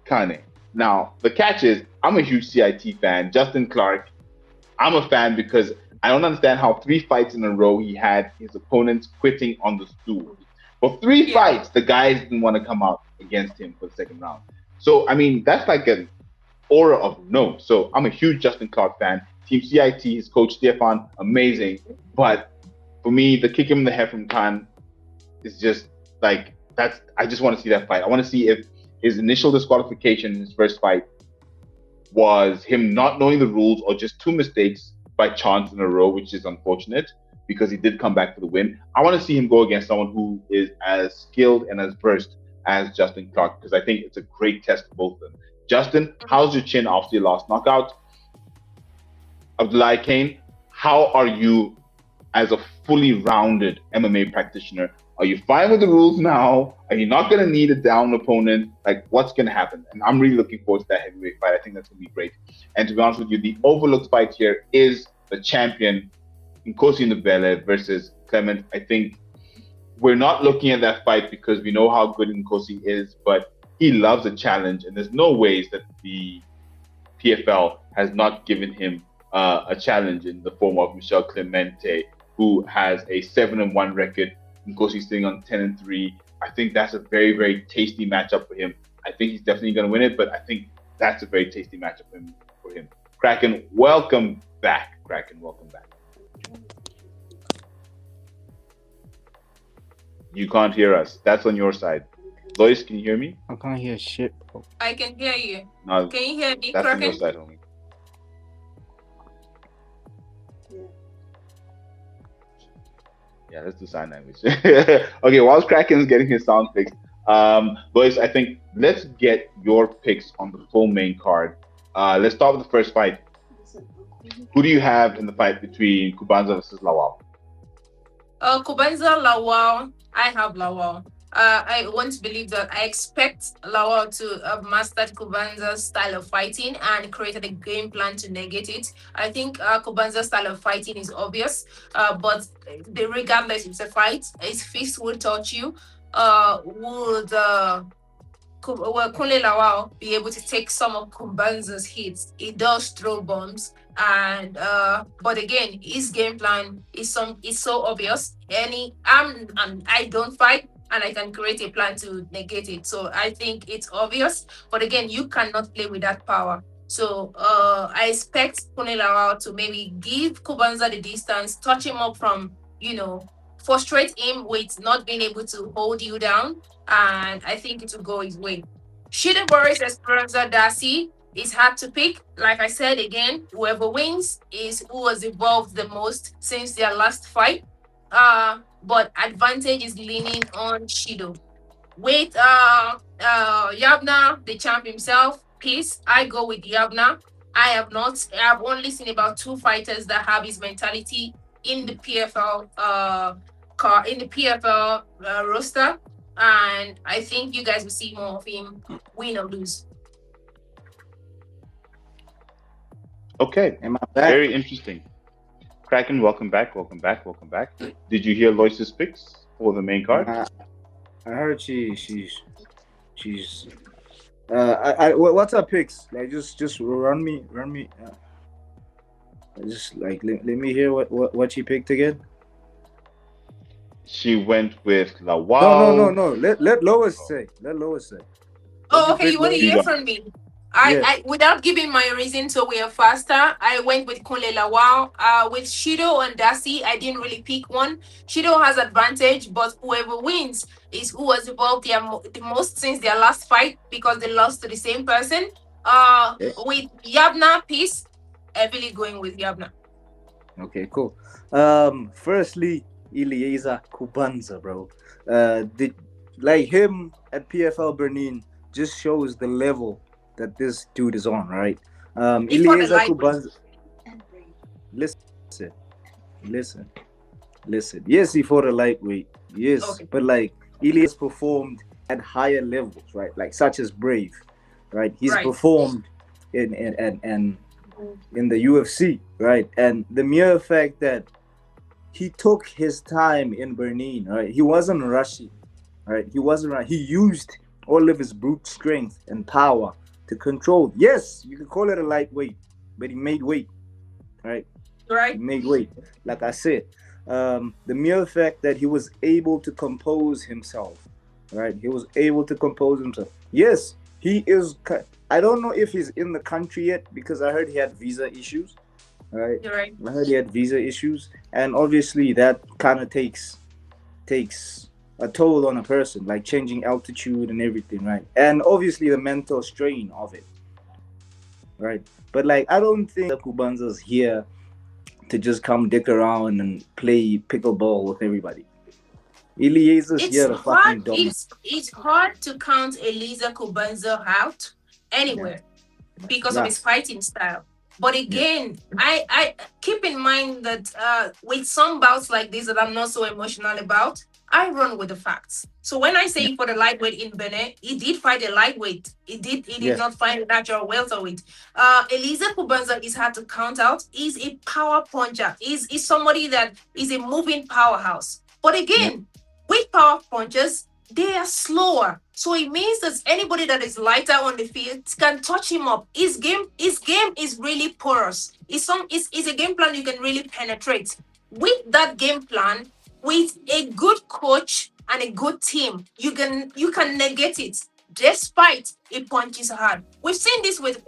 Kane. Now, the catch is, I'm a huge CIT fan. Justin Clark, I'm a fan because I don't understand how 3 fights in a row he had his opponents quitting on the stool. For three Yeah. fights, the guys didn't want to come out against him for the second round. So I mean, that's like an aura of no. So I'm a huge Justin Clark fan. Team CIT, his coach Stefan, amazing. But for me, the kick him in the head from Khan is just like that's. I just want to see that fight. I want to see if his initial disqualification in his first fight was him not knowing the rules or just two mistakes by chance in a row, which is unfortunate because he did come back for the win. I want to see him go against someone who is as skilled and as versed as Justin Clark because I think it's a great test for both of them. Justin, how's your chin after your last knockout? Abdullah Kane, how are you as a fully rounded MMA practitioner? Are you fine with the rules now? Are you not going to need a down opponent? Like, what's going to happen? And I'm really looking forward to that heavyweight fight. I think that's going to be great. And to be honest with you, the overlooked fight here is the champion, Nkosi Ndebele versus Clement. I think we're not looking at that fight because we know how good Nkosi is, but he loves a challenge. And there's no ways that the PFL has not given him a challenge in the form of Michel Clemente, who has a 7-1 record. Nkosi sitting on 10-3. I think that's a very, very tasty matchup for him. I think he's definitely going to win it, but I think that's a very tasty matchup for him. Kraken, welcome back. Kraken, welcome back. You can't hear us. That's on your side. Lois, can you hear me? I can't hear shit, bro. I can hear you. No, Can you hear me, that's on your Kraken? side, homie. Yeah, let's do sign language. Okay, whilst Kraken's getting his sound fixed, boys, I think let's get your picks on the full main card. Let's start with the first fight. Who do you have in the fight between Kubanza versus Lawal? Kubanza, Lawal. I have Lawal. I want to believe that I expect Lawal to have mastered Kubanza's style of fighting and created a game plan to negate it. I think Kubanza's style of fighting is obvious, but regardless, it's a fight. His fist will touch you. Would Kunle Lawal be able to take some of Kubanza's hits? He does throw bombs, and but again, his game plan is so obvious. I don't fight, and I can create a plan to negate it. So I think it's obvious. But again, you cannot play with that power. So I expect Kunle Lawal to maybe give Kubanza the distance, touch him up from, frustrate him with not being able to hold you down. And I think it will go his way. Shida Boris Esperanza Darcy is hard to pick. Like I said again, whoever wins is who has evolved the most since their last fight. But advantage is leaning on Shido. With Yabna, the champ himself, peace. I go with Yabna. I have only seen about 2 fighters that have his mentality in the PFL roster, and I think you guys will see more of him, win or lose. Okay, Am I back? very interesting. Kraken, welcome back. Did you hear Lois's picks for the main card? I heard she's. What's her picks? Like, just run me. Just like let me hear what she picked again. She went with Lawal. No. Let Lois say. Oh, okay. You want to Lois? hear from me? Yeah. I without giving my reason, so we are faster. I went with Kunle Lawal. With Shido and Darcy, I didn't really pick one. Shido has advantage, but whoever wins is who has evolved the most since their last fight because they lost to the same person. Yeah. With Yabna, peace. Heavily going with Yabna. Okay, cool. Firstly, Eliezer Kubanza, bro. Like him at PFL Benin just shows the level that this dude is on, right? He fought a Eliezer lightweight. Kubanza. Listen. Yes, he fought a lightweight. Yes, Okay. but like Elias performed at higher levels, right? Like such as Brave, right? He's Right. performed in the UFC, right? And the mere fact that he took his time in Benin, right? He wasn't rushing, right? He used all of his brute strength and power to control. Yes, you can call it a lightweight, but he made weight, right? Right. Make weight. Like I said, the mere fact that he was able to compose himself, right? He was able to compose himself. Yes, he is. I don't know if he's in the country yet because I heard he had visa issues, right? You're right. I heard he had visa issues, and obviously that kind of takes a toll on a person, like changing altitude and everything, right? And obviously the mental strain of it, right? But like, I don't think Kubanza's here to just come dick around and play pickleball with everybody. Eliezer's It's here to hard. fucking dominate. It's hard to count Elisa Kubanza out Yeah, anywhere because of yeah, his fighting style. But yeah, again, I keep in mind that with some bouts like this that I'm not so emotional about, I run with the facts. So when I yeah, say for the lightweight in Benin, he did fight a lightweight. He did yeah, not fight a natural welterweight. Elisa Kubanza is hard to count out. He's a power puncher. He's somebody that is a moving powerhouse. But yeah, again, with power punchers, they are slower. So it means that anybody that is lighter on the field can touch him up. His game is really porous. It's a game plan you can really penetrate. With that game plan, with a good coach and a good team, you can negate it despite it punches hard. We've seen this with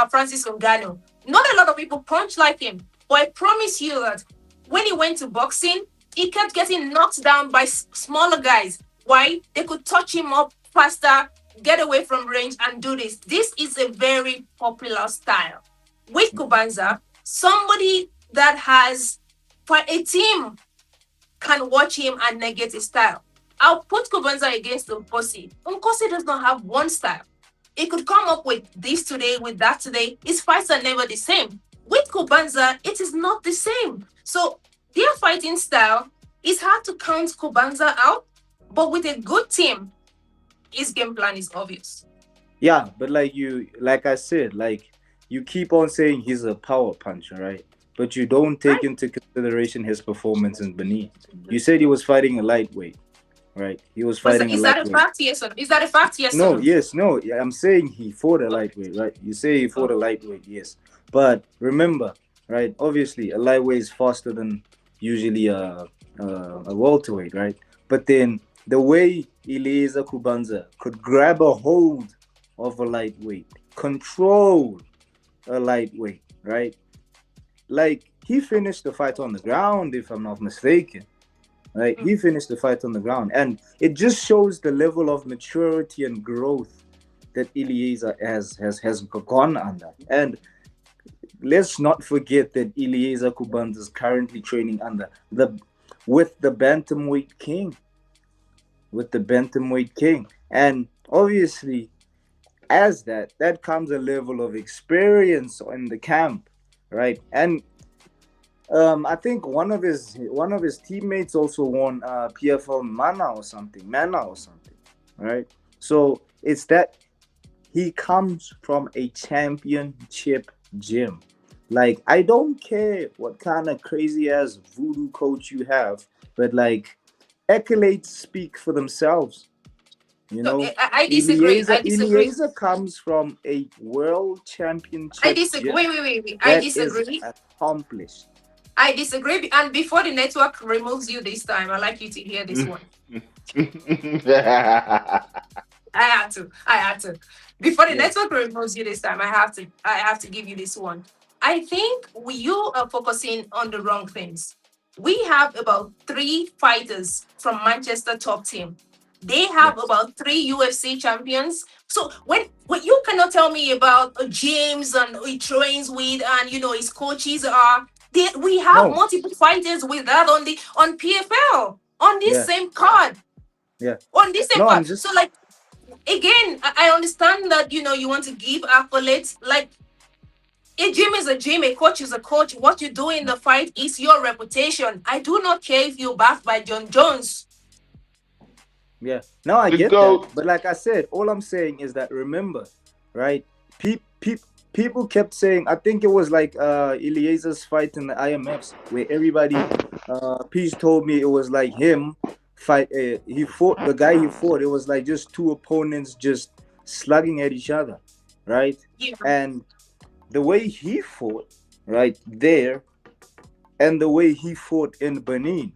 Francis Ngannou. Not a lot of people punch like him, but I promise you that when he went to boxing, he kept getting knocked down by smaller guys. Why? They could touch him up faster, get away from range, and do this. This is a very popular style. With Kubanza, somebody that has for a team can watch him and negate his style. I'll put Kubanza against Nkosi. Nkosi does not have one style. He could come up with this today, with that today. His fights are never the same. With Kubanza, it is not the same. So their fighting style is hard to count Kubanza out, but with a good team, his game plan is obvious. yeah. But like I said, like you keep on saying he's a power puncher, right? But you don't take Right? into consideration his performance in Benin. You said he was fighting a lightweight, right? He was Was fighting a is that a lightweight. fact? Yes or no? Is that a fact? Yes or No, no? yes, no. Yeah, I'm saying he fought a Okay. lightweight, right? You say he fought a Okay. lightweight, yes. But remember, right? Obviously, a lightweight is faster than usually a welterweight, right? But then the way Eliezer Kubanza could grab a hold of a lightweight, control a lightweight, right? Like he finished the fight on the ground, if I'm not mistaken. Right, he Mm. finished the fight on the ground, and it just shows the level of maturity and growth that Eliezer has gone under. And let's not forget that Eliezer Kubanza is currently training under the with the bantamweight king, and obviously, as that comes a level of experience in the camp, right? And I think one of his teammates also won PFL Mana or something, right? So it's that he comes from a championship gym. Like I don't care what kind of crazy ass voodoo coach you have, but like accolades speak for themselves. You So know, I disagree. Eliezer I disagree. Eliezer comes from a world I championship disagree. gym Wait. I that is disagree. accomplished. I disagree. And before the network removes you this time, I'd like you to hear this one. I had to. Before the Yeah. network removes you this time, I have to give you this one. I think you are focusing on the wrong things. We have about three fighters from Manchester top team. They have Yes. about three UFC champions. So when you cannot tell me about James and who he trains with and his coaches are we have No. multiple fighters with that on PFL on this Yeah. same card Yeah. on this same No, I'm card. just So like again, I understand that you want to give accolades. Like a gym is a gym, a coach is a coach. What you do in the fight is your reputation. I do not care if you're backed by John Jones. yeah. No, I The get that. goat. But like I said, all I'm saying is that remember, right? People kept saying. I think it was like Eliezer's fight in the IMFs where everybody. Peace told me it was like him fight. He fought the guy he fought. It was like just two opponents just slugging at each other, right? Yeah. And the way he fought, right there, and the way he fought in Benin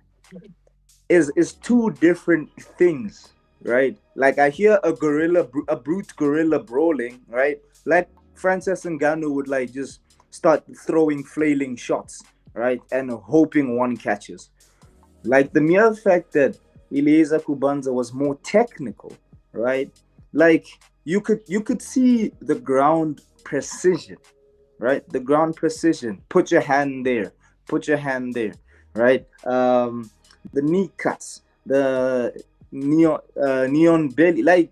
is two different things, right? Like I hear a brute gorilla brawling, right? Like Francis Ngannou would like just start throwing flailing shots, right, and hoping one catches. Like the mere fact that Eliezer Kubanza was more technical, right? Like you could see the ground precision, right? The ground precision. Put your hand there. Put your hand there, right? The knee cuts, the neon belly. Like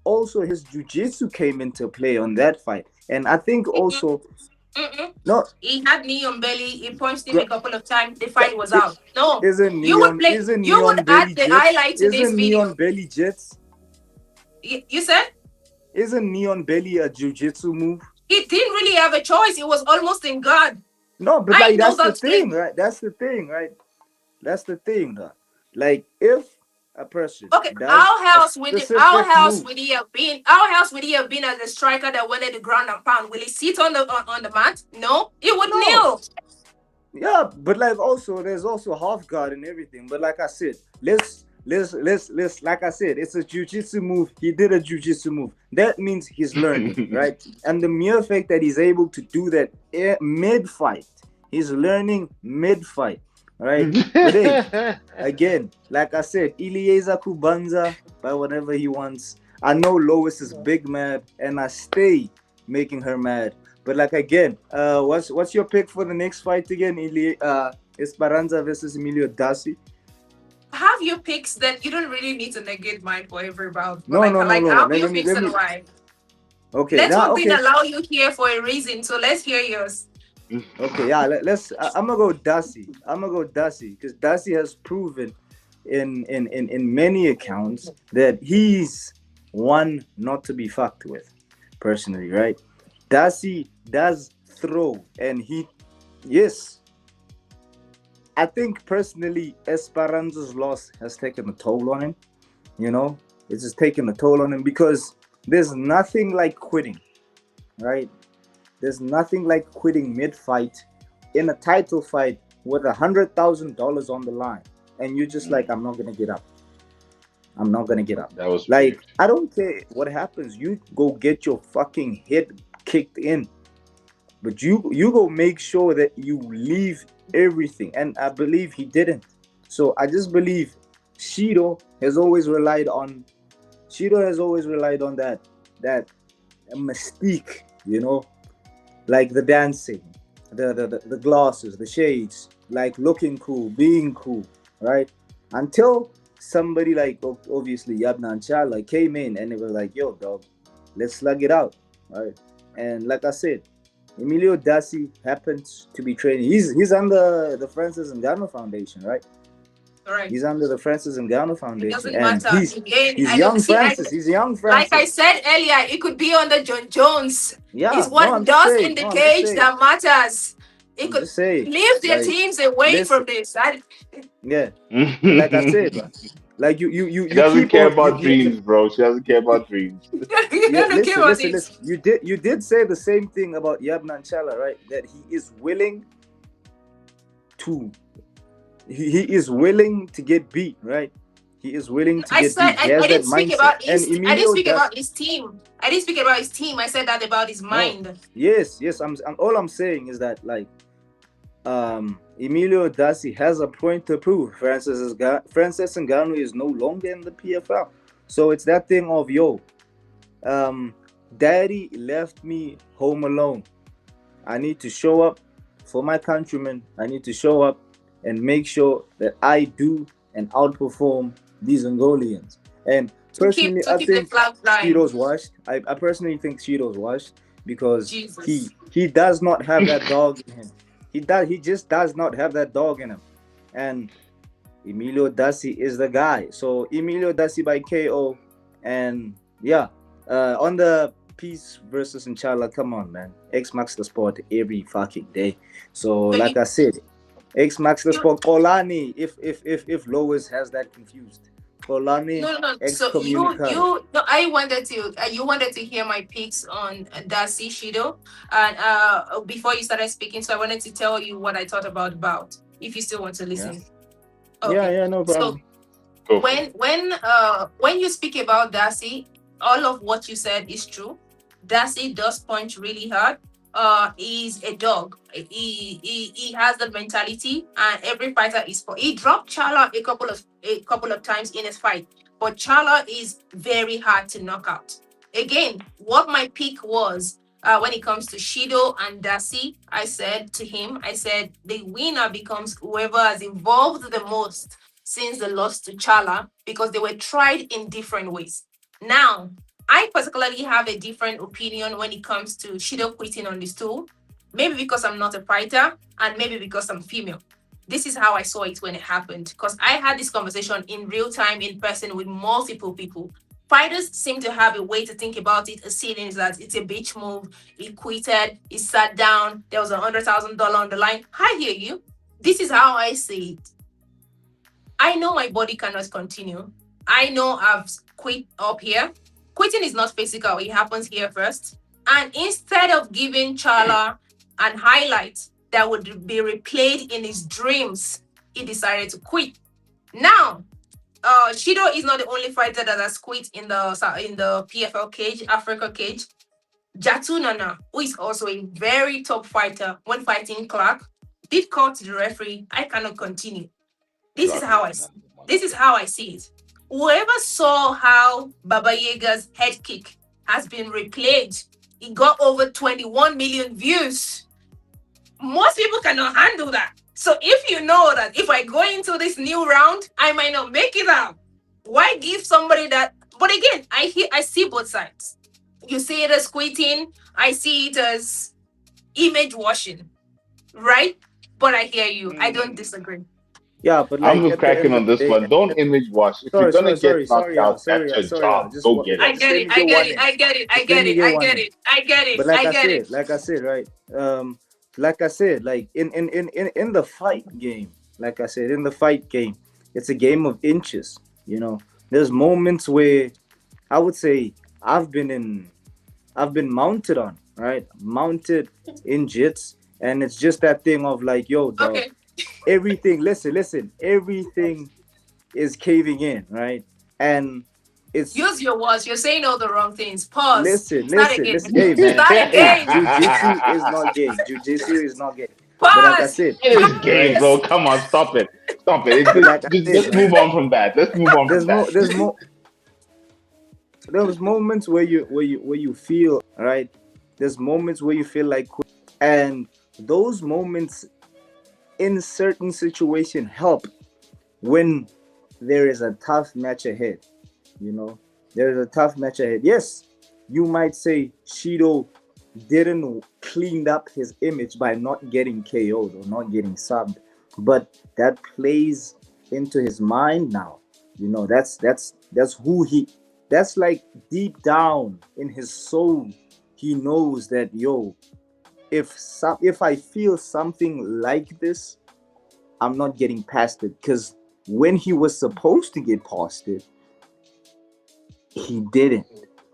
also his jujitsu came into play on that fight, and I think also Mm-mm. no. He had knee on belly. He punched him a gra- couple of times. The fight was It out. No, isn't you would neon. play. Isn't You would neon add belly the jets. highlight to this Isn't neon video. belly jets. You said Isn't neon belly a jujitsu move? he didn't really have a choice. It was almost in God. No, but I like know that's the that thing, thing. right? That's the thing, right? That's the thing, though. Like if a person Okay, does a our specific house move, would he have been? Our house would he have been as a striker that went at the ground and pound? Will he sit on the mat? No, he would no, kneel. yeah, but like also there's also half guard and everything. But like I said, let's like I said, it's a jujitsu move. He did a jujitsu move. That means he's learning, right? And the mere fact that he's able to do that mid fight, he's learning mid fight, right? But hey, again, like I said, Eliezer Kubanza by whatever he wants. I know Lois is big mad, and I stay making her mad. But like again, what's your pick for the next fight again? Esperanza versus Emilio Dasi. Have your picks that you don't really need to negate mine for every round. But No, no, no, no, no. have your picks Let and me. why. Okay, now Network didn't okay, allow you here for a reason, so let's hear yours. okay, yeah. Let's. I'm gonna go Dasi. I'm gonna go Dasi because Dasi has proven in many accounts that he's one not to be fucked with, personally, right? Dasi does throw, and yes, I think personally, Esperanza's loss has taken a toll on him. You know, it's just taken a toll on him because there's nothing like quitting, right? There's nothing like quitting mid-fight in a title fight with $100,000 on the line, and you're just like, I'm not gonna get up. I'm not gonna get up. That was Like, weird. I don't care what happens. You go get your fucking head kicked in, but you go make sure that you leave everything. And I believe he didn't. So I just believe Shido has always relied on that mystique, like the dancing, the glasses, the shades, like looking cool, being cool, right? Until somebody like obviously Yabna and Chala came in and it was like, yo, dog, let's slug it out, right? And like I said, Emilio Dasi happens to be training. He's under the Francis Ngannou Foundation, right? All right. He's under the Francis Ngannou It Foundation, doesn't and matter. Again, he's I don't young see. Francis. He's young Like I Francis. said earlier, it could be under John Jones. Yeah, It's what no, I'm just does saying. in the No, I'm just cage saying. that matters. It I'm could just saying. leave their Like, teams away listen, from this. yeah. Like I said, man, like She you doesn't keep care on about dreams, bro. She doesn't care about dreams. You yeah, don't care about listen. this. You did say the same thing about Yabna Chala, right? That he is willing to he is willing to get beat, right? He is willing to I get said beat. He has I that didn't speak mindset. about And his. I didn't Emilio speak does. about his team. I didn't speak about his team. I said that about his No. mind. Yes. I'm all I'm saying is that like Emilio Dasi has a point to prove. Francis Ngannou is no longer in the PFL. So it's that thing of daddy left me home alone. I need to show up for my countrymen. I need to show up and make sure that I do and outperform these Angolians. And personally, To I keep the think flag flying. Shido's washed. I personally think Shido's washed because Jesus. he does not have that dog in him. He just does not have that dog in him. And Emilio Dasi is the guy. So Emilio Dasi by KO. And yeah, on the Peace versus Inshallah, come on, man. X marks the spot every fucking day. So So like I said, X marks the spot. Kolani, if Lois has that confused. Olani No, no. So excommunicado. no. I wanted to. You wanted to hear my picks on Darcy Shido, and before you started speaking, so I wanted to tell you what I thought about Bout. If you still want to Yeah. listen, Yeah, okay. yeah, no So problem. Go for it. when you speak about Darcy, all of what you said is true. Darcy does punch really hard. He's a dog. He has the mentality, and every fighter is for. He dropped Chala a couple of times in his fight, but Chala is very hard to knock out. Again, what my pick was. When it comes to Shido and Darcy, I said to him, I said the winner becomes whoever has evolved the most since the loss to Chala because they were tried in different ways. Now, I particularly have a different opinion when it comes to Shido quitting on the stool. Maybe because I'm not a fighter and maybe because I'm female. This is how I saw it when it happened because I had this conversation in real time in person with multiple people. Fighters seem to have a way to think about it. A scene is that it's a bitch move. He quitted. He sat down. There was $100,000 on the line. I hear you. This is how I see it. I know my body cannot continue. I know I've quit up here. Quitting is not physical, it happens here first. And instead of giving Chala an highlight that would be replayed in his dreams, he decided to quit. Now, Shido is not the only fighter that has quit in the PFL cage, Africa cage. Jatu Nana, who is also a very top fighter when fighting Clark, did call to the referee, I cannot continue. This is how I see. This is how I see it. Whoever saw how Baba Yaga's head kick has been replayed, it got over 21 million views. Most people cannot handle that. So if you know that if I go into this new round, I might not make it out, why give somebody that? But again, I see both sides. You see it as quitting. I see it as image washing, right? But I hear you. I don't disagree. Yeah, but I'm like just at the cracking end of on the this day, one. Don't image wash. If you're sorry, gonna sorry, get sorry, knocked sorry, out, that's your sorry, job. just Go get it. I just get let it. me I get get one it. in. I get it. I Just let get me it. get I one get in. it. I get it. But I get it. like I said, like in the fight game, like I said, in the fight game, it's a game of inches. You know, there's moments where I would say I've been in, I've been mounted on, right? Mounted in jits, and it's just that thing of like, yo, dog, Okay. everything. Listen, everything is caving in, right? And it's Use your words. You're saying all the wrong things. Pause. listen, Start listen, again. listen. Hey, man. Start Hey, again. jujitsu is not gay. Jujitsu is not gay. But like I Pause. said, It is gay, right? bro. Pause. Come on, stop it. Stop it. But like I Just said, let's right? move on from that. Let's move on from that. There's more. There's moments where you feel right. There's moments where you feel like, and those moments in certain situation help when there is a tough match ahead. You know, there's a tough match ahead. Yes, you might say Shido didn't clean up his image by not getting KO'd or not getting subbed, but that plays into his mind now. You know, that's who he. That's like deep down in his soul, he knows that yo, if I feel something like this, I'm not getting past it because when he was supposed to get past it, he didn't,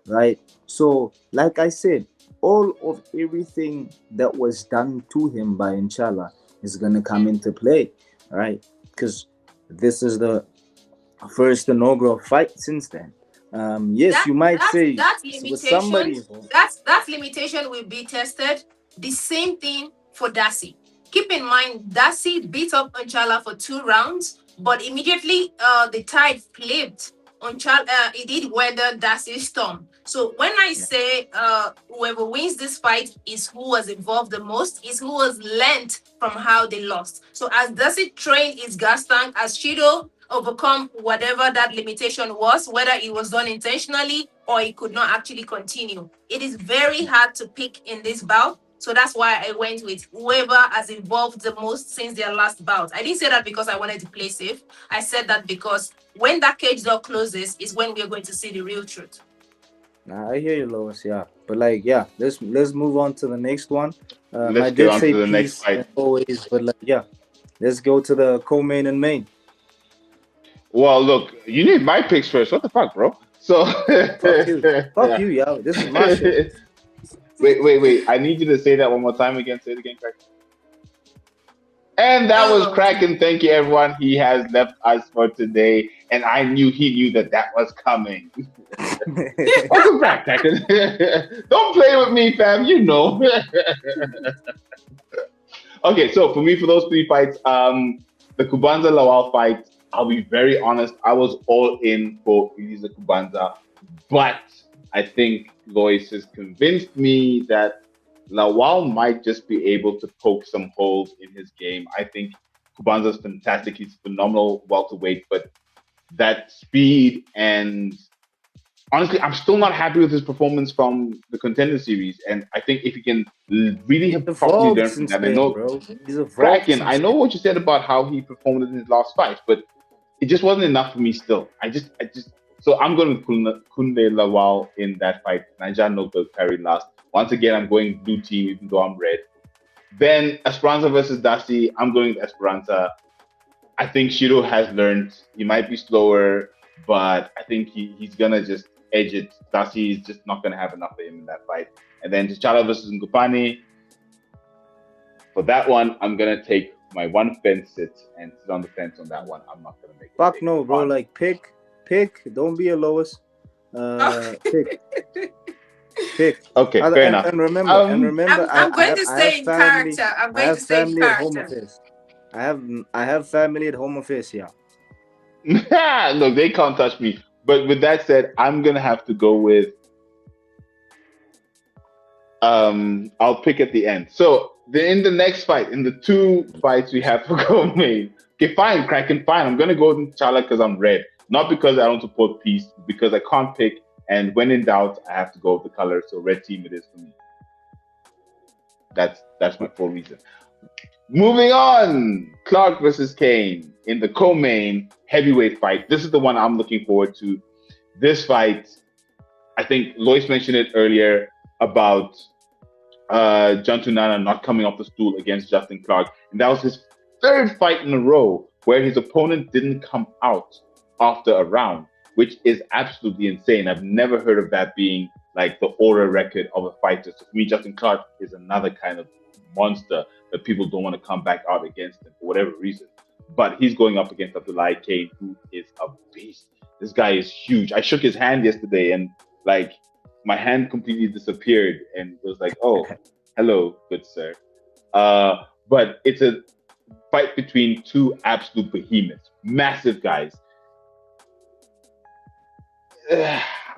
right? So, like I said, all of everything that was done to him by Inshallah is gonna come into play, right? Because this is the first inaugural fight since then. Yes, that you might that say that with limitation somebody. that limitation will be tested. The same thing for Darcy. Keep in mind, Darcy beat up Anchala for 2 rounds, but immediately the tide flipped. Anchala, it did weather Darcy's storm. So when I Yeah, say whoever wins this fight is who was involved the most, is who was learned from how they lost. So as Darcy trained his gas tank, as Shido overcome whatever that limitation was, whether it was done intentionally or it could not actually continue. It is very hard to pick in this bout. So that's why I went with whoever has evolved the most since their last bout. I didn't say that because I wanted to play safe. I said that because when that cage door closes is when we're going to see the real truth. nah, I hear you, Lois. Yeah, but like, yeah, let's move on to the next one. I Let's get did on say to the next peace fight. as always, but like, yeah, let's go to the co-main and main. Well, look, you need my picks first. What the fuck, bro? So, Fuck you. Fuck you, yo. This is my show. wait. I need you to say that one more time again. Say it again, Kraken. And that was Oh, Kraken. Thank you, everyone. He has left us for today, and I knew he knew that that was coming. Welcome back, Kraken. Don't play with me, fam. You know. Okay, so for me, for those three fights, the Kubanza Lawal fight, I'll be very honest, I was all in for Elisa Kubanza, but I think Lois has convinced me that Lawal might just be able to poke some holes in his game. I think Kubanza's fantastic; he's phenomenal welterweight, but that speed and honestly, I'm still not happy with his performance from the contender series. And I think if he can really have The properly learn evolved from since that, I then, know bro. He's evolved Kraken, I since know then. what you said about how he performed in his last fight, but it just wasn't enough for me still. So I'm going with Kunde Lawal in that fight. Naja no go carry last. Once again, I'm going blue team, even though I'm red. Then Esperanza versus Dasi, I'm going with Esperanza. I think Shiro has learned. He might be slower, but I think he's gonna just edge it. Dasi is just not gonna have enough of him in that fight. And then T'Challa versus Ngupani. For that one, I'm gonna take my one fence sit and sit on the fence on that one. I'm not gonna make a Fuck pick no, bro. on. Like pick. Don't be a lowest. oh. Pick. Okay, And, fair and, enough. and remember, and Um, remember, I'm going to I have stay in family. character. I'm I going to have stay in family at home character. office. I have family at home office. Yeah. look, they can't touch me. But with that said, I'm gonna have to go with I'll pick at the end. So in the next fight, in the two fights we have for co-main. Okay, fine, Kraken, fine. I'm gonna go with Chala because I'm red, not because I don't support peace, because I can't pick. And when in doubt, I have to go with the color. So red team it is for me. That's my full reason. Moving on, Clark versus Kane in the co-main heavyweight fight. This is the one I'm looking forward to. This fight, I think Lois mentioned it earlier about John Tunana not coming off the stool against Justin Clark. And that was his third fight in a row where his opponent didn't come out after a round, which is absolutely insane. I've never heard of that being like the aura record of a fighter. So for me, Justin Clark is another kind of monster that people don't want to come back out against him for whatever reason. But he's going up against Abdullah Kane, who is a beast. This guy is huge. I shook his hand yesterday and like my hand completely disappeared and was like, oh, hello, good sir. But it's a fight between two absolute behemoths, massive guys.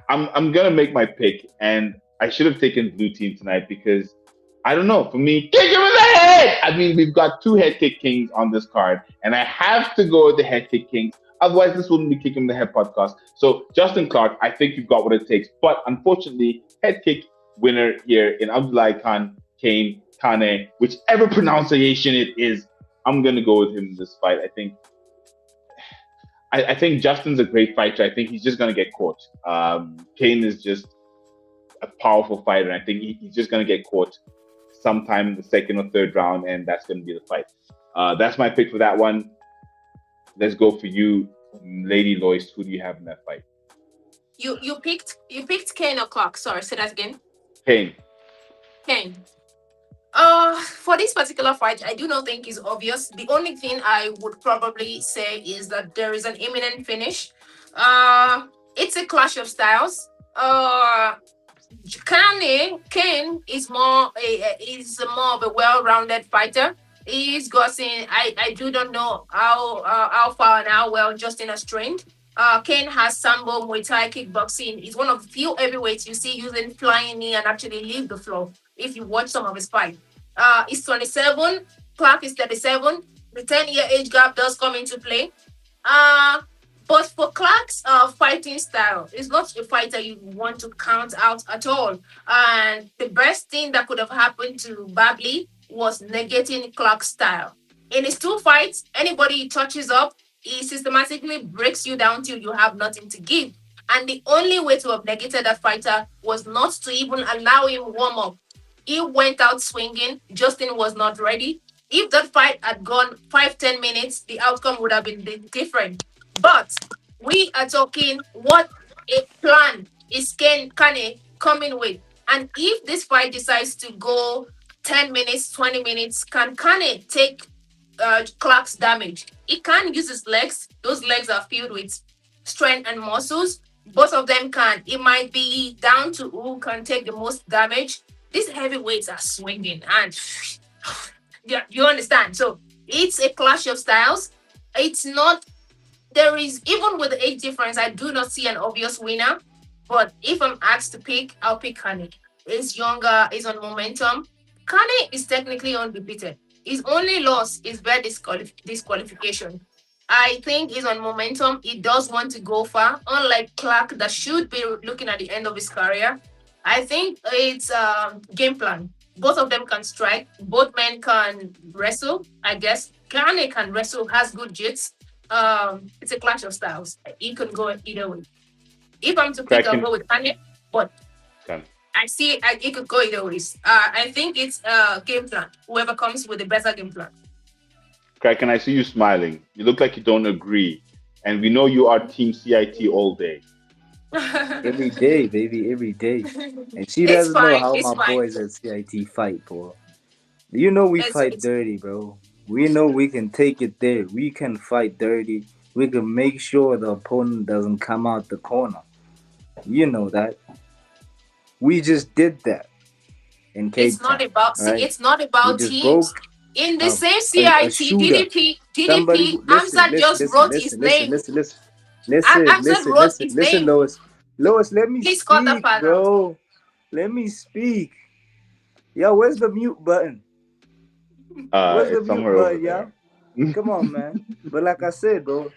I'm gonna make my pick, and I should have taken blue team tonight because I don't know. For me, kick him in the head. I mean, we've got two head kick kings on this card, and I have to go with the head kick kings. Otherwise, this wouldn't be Kick Him in the Head podcast. So, Justin Clark, I think you've got what it takes. But unfortunately, head kick winner here in Abdullah Khan, Kane, Kane, whichever pronunciation it is, I'm going to go with him in this fight. I think Justin's a great fighter. I think he's just going to get caught. Kane is just a powerful fighter. And I think he's just going to get caught sometime in the second or third round, and that's going to be the fight. That's my pick for that one. Let's go for you, Lady Lois. Who do you have in that fight? You picked Kane or Clark. Sorry, say that again. Kane. Kane. For this particular fight, I do not think is obvious. The only thing I would probably say is that there is an imminent finish. It's a clash of styles. Kane is more of a well-rounded fighter. He's gotten. I do not know how far and how well Justin has trained. Kane has sambo, Muay Thai, kickboxing. He's one of the few heavyweights you see using flying knee and actually leave the floor. If you watch some of his fight, he's 27. Clark is 37. The 10-year age gap does come into play. But for Clark's fighting style, it's not a fighter you want to count out at all. And the best thing that could have happened to Babley was negating Clark's style. In his two fights, anybody he touches up, he systematically breaks you down till you have nothing to give. And the only way to have negated that fighter was not to even allow him warm up. He went out swinging. Justin was not ready. If that fight had gone 5, 10 minutes, the outcome would have been different. But we are talking what a plan is Kane coming with. And if this fight decides to go 10 minutes, 20 minutes, can Kane take Clark's damage? He can use his legs. Those legs are filled with strength and muscles. Both of them can. It might be down to who can take the most damage. These heavyweights are swinging, and yeah, you understand. So it's a clash of styles. It's not there is even with the age difference, I do not see an obvious winner. But if I'm asked to pick, I'll pick Kane. He's younger, he's on momentum. Kane is technically undefeated. His only loss is bare disqualification. I think he's on momentum. He does want to go far, unlike Clark, that should be looking at the end of his career. I think it's game plan. Both of them can strike. Both men can wrestle. I guess Kane can wrestle, has good jits. It's a clash of styles. It can go either way. If I'm to pick, I'll Kraken go with Kanye, but can. it could go either ways. I think it's game plan. Whoever comes with the better game plan. Kraken, I see you smiling. You look like you don't agree. And we know you are Team CIT all day. Every day, baby, every day. And she It's doesn't know fine. how It's my fine. boys at CIT fight, bro. You know we fight It's dirty, bro. We know we can take it there. We can fight dirty. We can make sure the opponent doesn't come out the corner. You know that. We just did that in it's Cape not Town, about see. right? It's not We about just teams. broke In the a, same a CIT, shooter. Somebody who listen, Amzad listen, just listen, wrote his listen, listen, name. listen, listen, listen, Amzad listen, wrote listen, his listen, name. Lois. Lois, let me Please cut that speak, part out. bro. Let me speak. Yo, where's the mute button? Where's the It's mute somewhere over button, there. yo? Come on, man. But like I said, bro,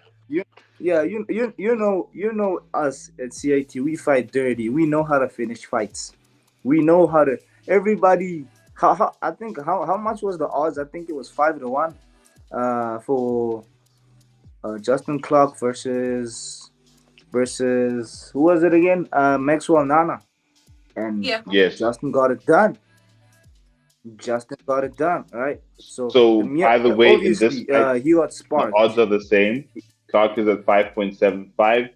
yeah, you know us at CIT. We fight dirty. We know how to finish fights. We know how to. Everybody, how I think how much was the odds? I think it was 5-1. For Justin Clark versus who was it again? Maxwell Nana, and Yeah. Yes. Justin got it done. Justin got it done, right? So So either way, in this obviously fight, he got the odds sparked. are the same. Clark is at 5.75.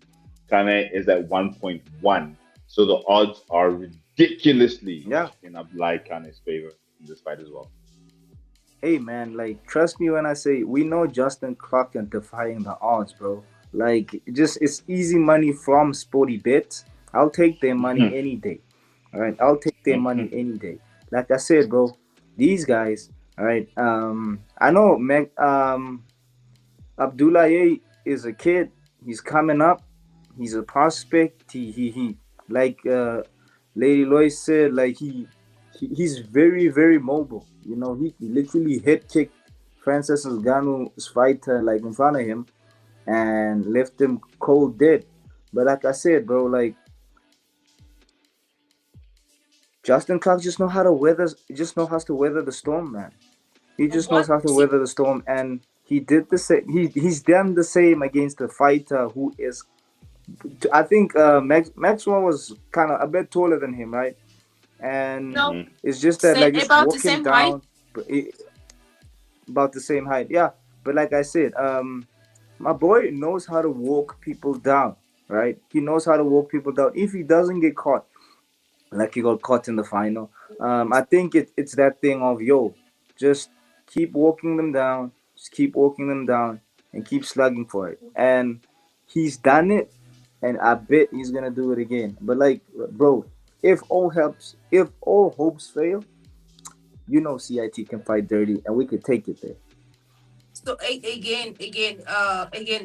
Kane is at 1.1. So the odds are ridiculously Yeah. in Abdullah Kane's favor in this fight as well. Hey man, like trust me when I say we know Justin Clark can defying the odds, bro. Like just it's easy money from Sporty Bets. I'll take their money Mhm, any day. All right, I'll take their money mhm. any day. Like I said, bro, these guys. All right, I know Abdullah is a kid. He's coming up. He's a prospect. He like Lady Lois said, like he's very very mobile. You know, he literally hit kicked Francis Ngannou's fighter like in front of him and left him cold dead. But like I said, bro, like Justin Clark just know how to weather the storm, man. He just knows What? how to See, weather the storm, and he did the same. He's done the same against a fighter who is. I think Maxwell was kind of a bit taller than him, right? And no. Mhm. it's just that Same like just about the walk him same height. down, about the same height. Yeah, but like I said, my boy knows how to walk people down, right? He knows how to walk people down. If he doesn't get caught, like he got caught in the final, I think it's that thing of yo, just keep walking them down, just keep walking them down, and keep slugging for it. And he's done it, and I bet he's gonna do it again. But like, bro, if all hopes fail, you know CIT can fight dirty, and we could take it there. So again,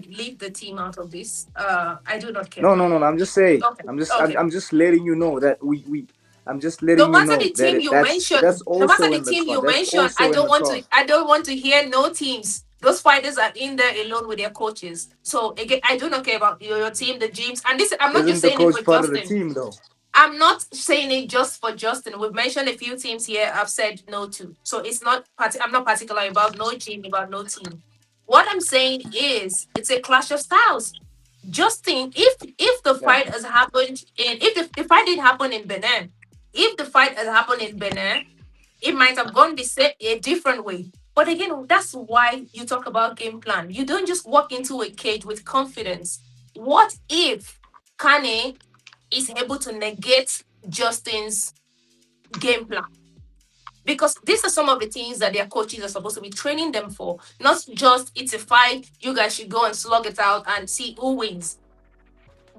leave the team out of this. I do not care. No, no, no, no. I'm just saying. Okay. I'm just I'm, Okay. I'm just letting you know that we I'm just No letting you matter know the that team you that's mentioned, no matter also the in the team car. you That's mentioned, also in the car. I don't want to hear no teams. Those fighters are in there alone with their coaches. So again, I do not care about your team, the gyms, and this. I'm not just Isn't the saying it for coach part of the Justin. team though? I'm not saying it just for Justin. We've mentioned a few teams here. I've said no to. So it's not. I'm not particular about no team, about no team. What I'm saying is, it's a clash of styles. Justin, if the Yeah. fight has happened in if the fight didn't happen in Benin, if the fight had happened in Benin, it might have gone a different way. But again, that's why you talk about game plan. You don't just walk into a cage with confidence. What if Kane is able to negate Justin's game plan? Because these are some of the things that their coaches are supposed to be training them for. Not just it's a fight, you guys should go and slug it out and see who wins.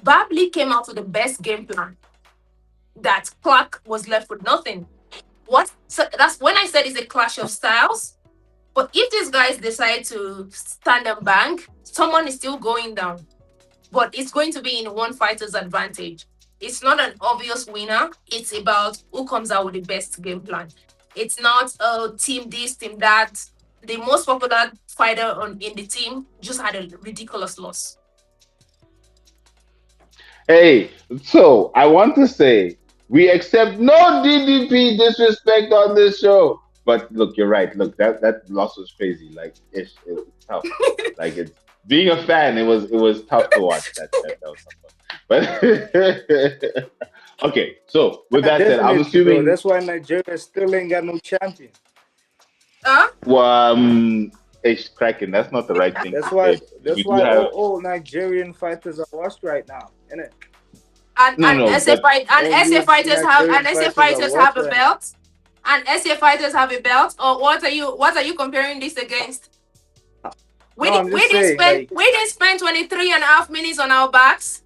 Babley came out with the best game plan. That Clark was left with nothing. What? So that's when I said it's a clash of styles. But if these guys decide to stand and bank, someone is still going down. But it's going to be in one fighter's advantage. It's not an obvious winner. It's about who comes out with the best game plan. It's not a team this, team that. The most popular fighter in the team just had a ridiculous loss. Hey, so I want to say we accept no DDP disrespect on this show. But look, you're right. Look, that loss was crazy. Like it was tough. Like it's being a fan, it was tough to watch. That was tough. But okay, so with Yeah, that said, I'm definitely, bro. assuming That's why Nigeria still ain't got no champion. Huh? it's cracking. That's not the right thing That's to why say. that's We do why have all Nigerian fighters are lost right now, innit? and no, and no, SA but fight and All SA UFC fighters have Nigerian and SA fighters are fighters have washed a right now. belt. And SA fighters have a belt. Or what are you comparing this against? We No, didn't I'm we just didn't saying, spend like, we didn't spend 23 and a half minutes on our backs.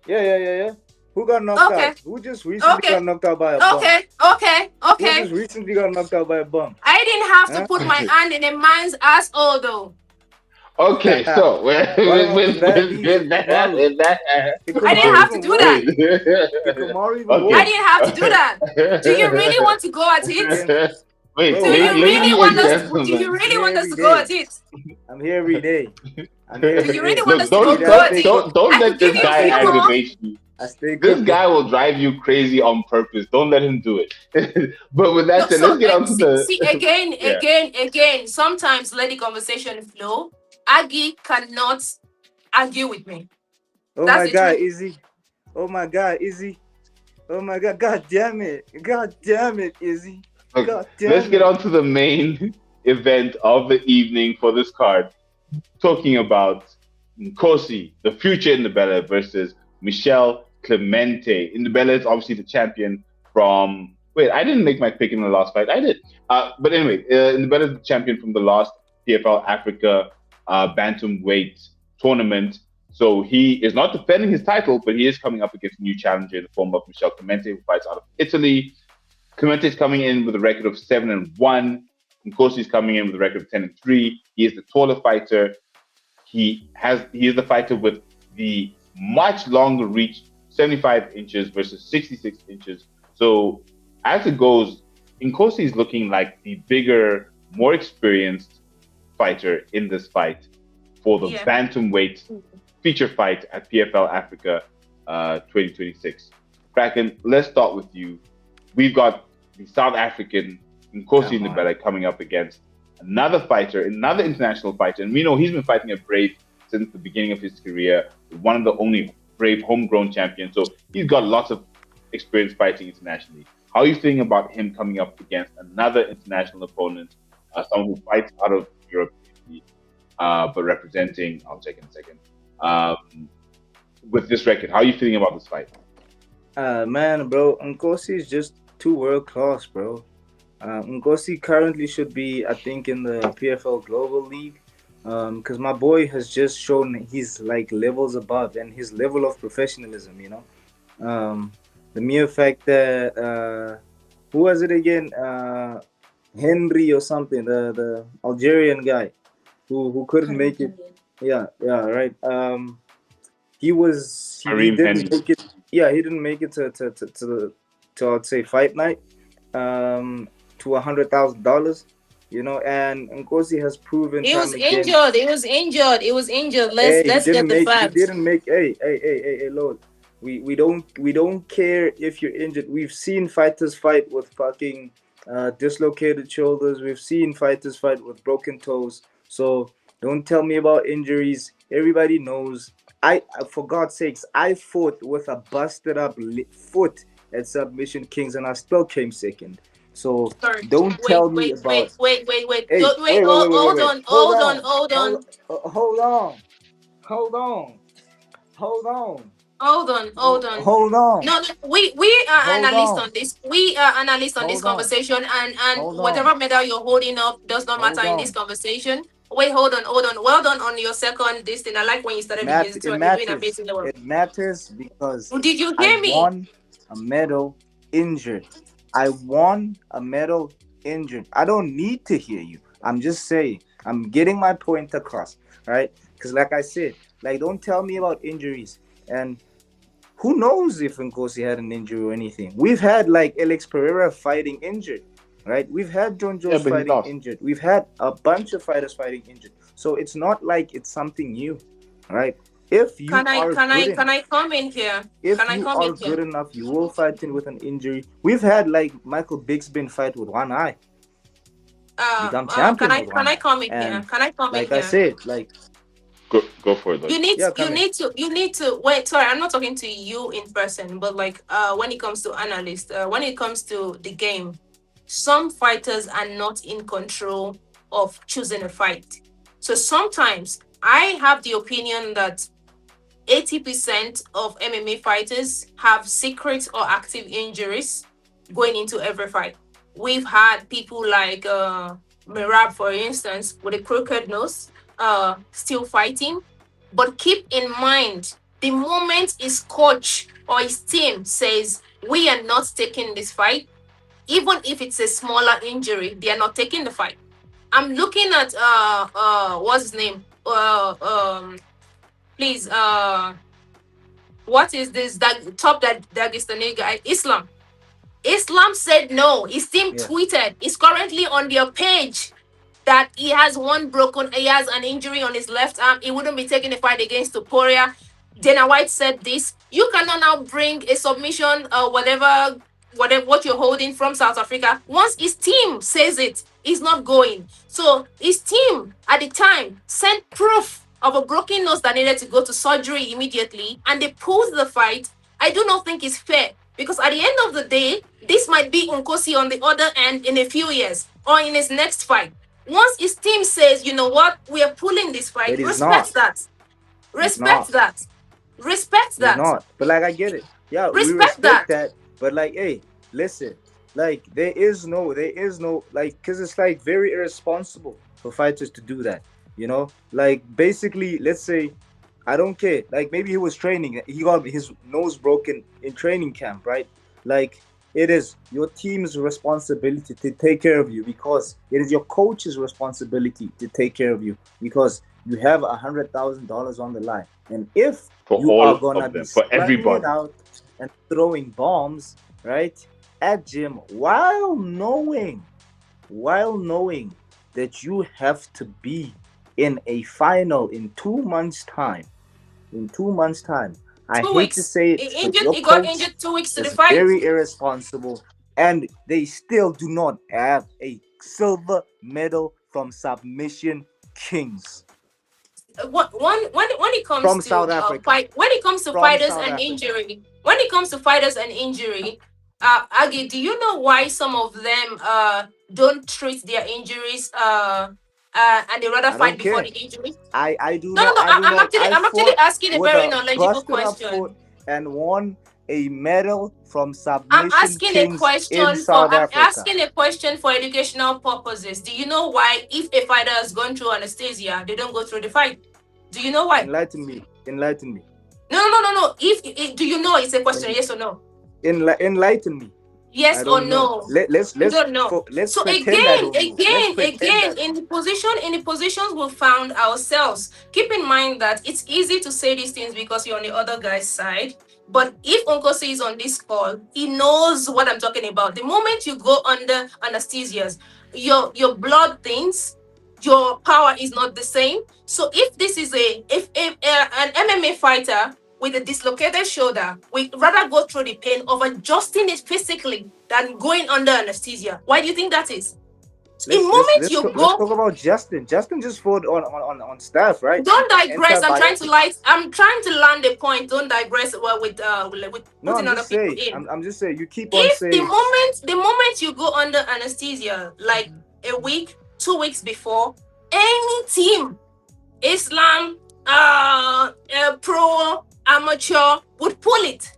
yeah. Who got knocked Okay, out? Who just recently okay, got knocked out by a bum? Who okay. just recently got knocked out by a bum? I didn't have to Huh? put my hand in a man's asshole though. okay. So Wow, it's that easy. with that, Wow. with that, The I didn't Kamaru have to even do that. worse. wait. The Kamaru even I Okay. worse. didn't have to do that. Do you really want to go at it? Against, Wait, Do bro, you I'm really ladies I'm and want here. us to do gentlemen. you I'm really here want us every to go day. at it? I'm here every day. I'm here Do every you really day. want us Look, to go don't Either I go at don't stay it? don't cooking, don't I could let give this you a guy few more. aggravate you. I stay This cooking. guy will drive you crazy on purpose. Don't let him do it. But with No, that said, so let's get on to the see again, yeah. again. Sometimes let the conversation flow. Aggie cannot argue with me. Oh That's my the God, truth. Izzy. Oh my God, Izzy. Oh my God, God damn it. God damn it, Izzy. Look, God let's damn get it. on to the main event of the evening for this card. Talking about Nkosi, the future in the Bella versus Michelle Clemente. In the Bella is obviously the champion from. Wait, I didn't make my pick in the last fight. I did. But anyway, in the Bella is the champion from the last PFL Africa bantamweight tournament. So he is not defending his title, but he is coming up against a new challenger in the form of Michelle Clemente, who fights out of Italy. Clemente is coming in with a record of 7-1. Nkosi is coming in with a record of 10-3. He is the taller fighter. He is the fighter with the much longer reach, 75 inches versus 66 inches. So as it goes, Nkosi is looking like the bigger, more experienced fighter in this fight for the Yeah. bantamweight feature fight at PFL Africa 2026. Kraken, let's start with you. We've got the South African Nkosi Come on. Nabela coming up against another fighter, another international fighter. And we know he's been fighting a Brave since the beginning of his career, one of the only Brave homegrown champions. So he's got lots of experience fighting internationally. How are you feeling about him coming up against another international opponent, someone who fights out of Europe, but representing, I'll check in a second, with this record? How are you feeling about this fight? Man, bro, Nkosi is just too world class, bro. Nkosi currently should be, I think, in the PFL Global League. Because my boy has just shown his like levels above and his level of professionalism, you know. The mere fact that who was it again? Henry or something, the Algerian guy who couldn't make it. Yeah, right. He Kareem didn't Henry. make it. Yeah, he didn't make it to I'd say fight night. To $100,000. You know, and Nkosi has proven It was time again. injured. It was injured. It was injured. Hey, Let's get the he facts. didn't make. Hey, Lord. We don't care if you're injured. We've seen fighters fight with fucking dislocated shoulders. We've seen fighters fight with broken toes. So don't tell me about injuries. Everybody knows. For God's sakes, I fought with a busted up foot at Submission Kings, and I still came second. So Sorry. don't Wait, tell me wait, wait, about. wait, wait, wait. Hey, Don't wait. wait, wait, Oh, wait, wait, wait, hold wait. on, Hold hold on, on, hold hold, on. hold on, hold on, hold on, Hold on, hold on. hold on, No, no, we are hold analysts on, on this. We are analysts on this hold on, conversation, and hold on, whatever medal you're holding up does not matter hold in this on. conversation. Wait, hold on, hold on. Well done on your second this thing. I like when you started the year It too. You're doing matters. amazing work. It matters because Did you I hear me? won a medal injured. I won a medal injured. I don't need to hear you. I'm just saying. I'm getting my point across, right? Because, like I said, like don't tell me about injuries. And who knows if Nkosi had an injury or anything? We've had like Alex Pereira fighting injured, right? We've had John Yeah, Jones but he fighting lost. injured. We've had a bunch of fighters fighting injured. So it's not like it's something new, right? If you Can I are can good I enough, can I come in here? if Can I you come are in here? good enough, you will fight in with an injury. We've had like Michael Bisping fight with one eye, become Can champion I with one eye. come in here? And Can I come in like I here? said, like Go for it, Lloyd. yeah, You come in. need to wait. Sorry, I'm not talking to you in person, but like when it comes to analysts, when it comes to the game, some fighters are not in control of choosing a fight. So sometimes I have the opinion that 80% of MMA fighters have secret or active injuries going into every fight. We've had people like Mirab, for instance, with a crooked nose, still fighting. But keep in mind, the moment his coach or his team says, we are not taking this fight, even if it's a smaller injury, they are not taking the fight. I'm looking at what's his name? Please what is this that top that Dagestani guy? Islam said no. His team Yeah. tweeted. It's currently on their page that he has an injury on his left arm. He wouldn't be taking a fight against Topuria. Dana White said this. You cannot now bring a submission, whatever what you're holding from South Africa. Once his team says it, he's not going. So his team at the time sent proof of a broken nose that needed to go to surgery immediately, and they pulled the fight. I do not think it's fair because at the end of the day, this might be Nkosi on the other end in a few years or in his next fight. Once his team says, you know what, we are pulling this fight, But he's respect not. that. He's Respect not. that. Respect He's that. not. But like I get it. Yeah, we Respect respect that. that. But like, hey, listen. Like there is no like, cause it's like very irresponsible for fighters to do that. Like basically, let's say, I don't care. Like maybe he was training. He got his nose broken in training camp, right? Like it is your team's responsibility to take care of you because it is your coach's responsibility to take care of you because you have $100,000 on the line. And if For you are all gonna of be them, for slugging it everybody. out and throwing bombs, right, at gym while knowing that you have to be in a final in 2 months' time. In 2 months' time. I Two hate to weeks. say it, He but injured. your He got coach injured 2 weeks to the is fight. very irresponsible, and they still do not have a silver medal from Submission Kings When it comes from to South Africa. fight when it comes to From fighters South and Africa. injury, when it comes to fighters and injury, Agi, do you know why some of them don't treat their injuries and they rather I fight don't before care. the injury? I do No, no, not. no. I do not. I I'm actually fought asking a with very a knowledgeable busted up foot question. and won a medal from Submission Kings in South I'm Africa. asking a question for educational purposes. Do you know why if a fighter has gone through anesthesia, they don't go through the fight? Do you know why? Enlighten me. Enlighten me. No, no, no, no, no. If do you know? It's a question. En- Yes or no? Enlighten me. Yes I or don't know. no? Let's You let's don't know. let's So pretend I again, don't know. Let's again, pretend I again, don't know. in the positions we found ourselves, keep in mind that it's easy to say these things because you're on the other guy's side. But if Uncle is on this call, he knows what I'm talking about. The moment you go under anesthesias, your blood thins, your power is not the same. So if this is if an MMA fighter with a dislocated shoulder, we rather go through the pain of adjusting it physically than going under anesthesia. Why do you think that is? In moment Let's you talk, let's go, talk about Justin. Justin just fought on staff, right? don't digress. Entered by I'm trying to land a point. Don't digress well with no. putting I'm other just people saying. in. I'm just saying. You keep on If saying. the moment you go under anesthesia, like a week, 2 weeks before, any team, Islam, pro, amateur, would pull it.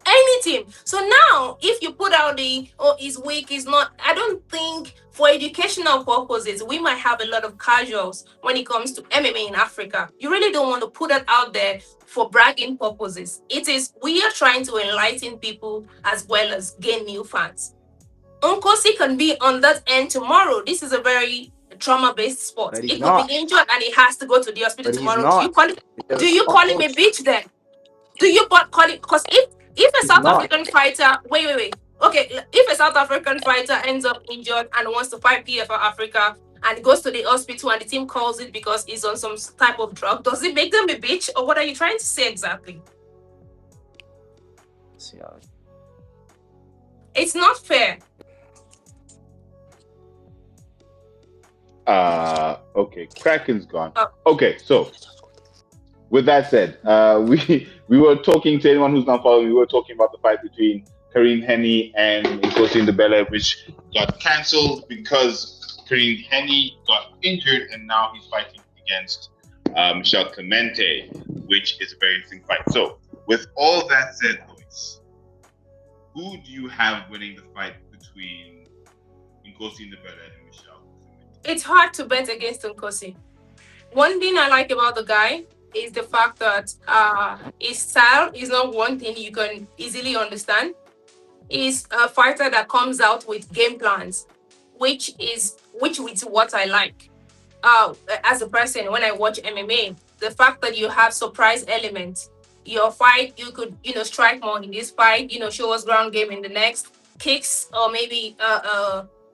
Any team. So now, if you put out the is weak, is not, I don't think for educational purposes we might have a lot of casuals when it comes to MMA in Africa. You really don't want to put it out there for bragging purposes. It is, we are trying to enlighten people as well as gain new fans. Nkosi can be on that end tomorrow. This is a very trauma-based sport. But he's It could be not. injured and he has to go to the hospital But he's tomorrow. not. Do Because you call him a bitch then? Do you call it? Because if a he's South not. African fighter, wait, okay, if a South African fighter ends up injured and wants to fight PFL Africa and goes to the hospital and the team calls it because he's on some type of drug, does it make them a bitch, or what are you trying to say exactly? Yeah. It's not fair. Okay, Kraken's gone. Oh. Okay, so with that said, we were talking to anyone who's not following. We were talking about the fight between Kareem Henny and Nkosi Ndebele, which got cancelled because Kareem Henny got injured, and now he's fighting against Michel Clemente, which is a very interesting fight. So, with all that said, Luis, who do you have winning the fight between Nkosi Ndebele and Michel Clemente? It's hard to bet against Nkosi. One thing I like about the guy is the fact that his style is not one thing you can easily understand. He's a fighter that comes out with game plans, which is what I like. As a person, when I watch MMA, the fact that you have surprise elements. Your fight, you could strike more in this fight. Show us ground game in the next, kicks, or maybe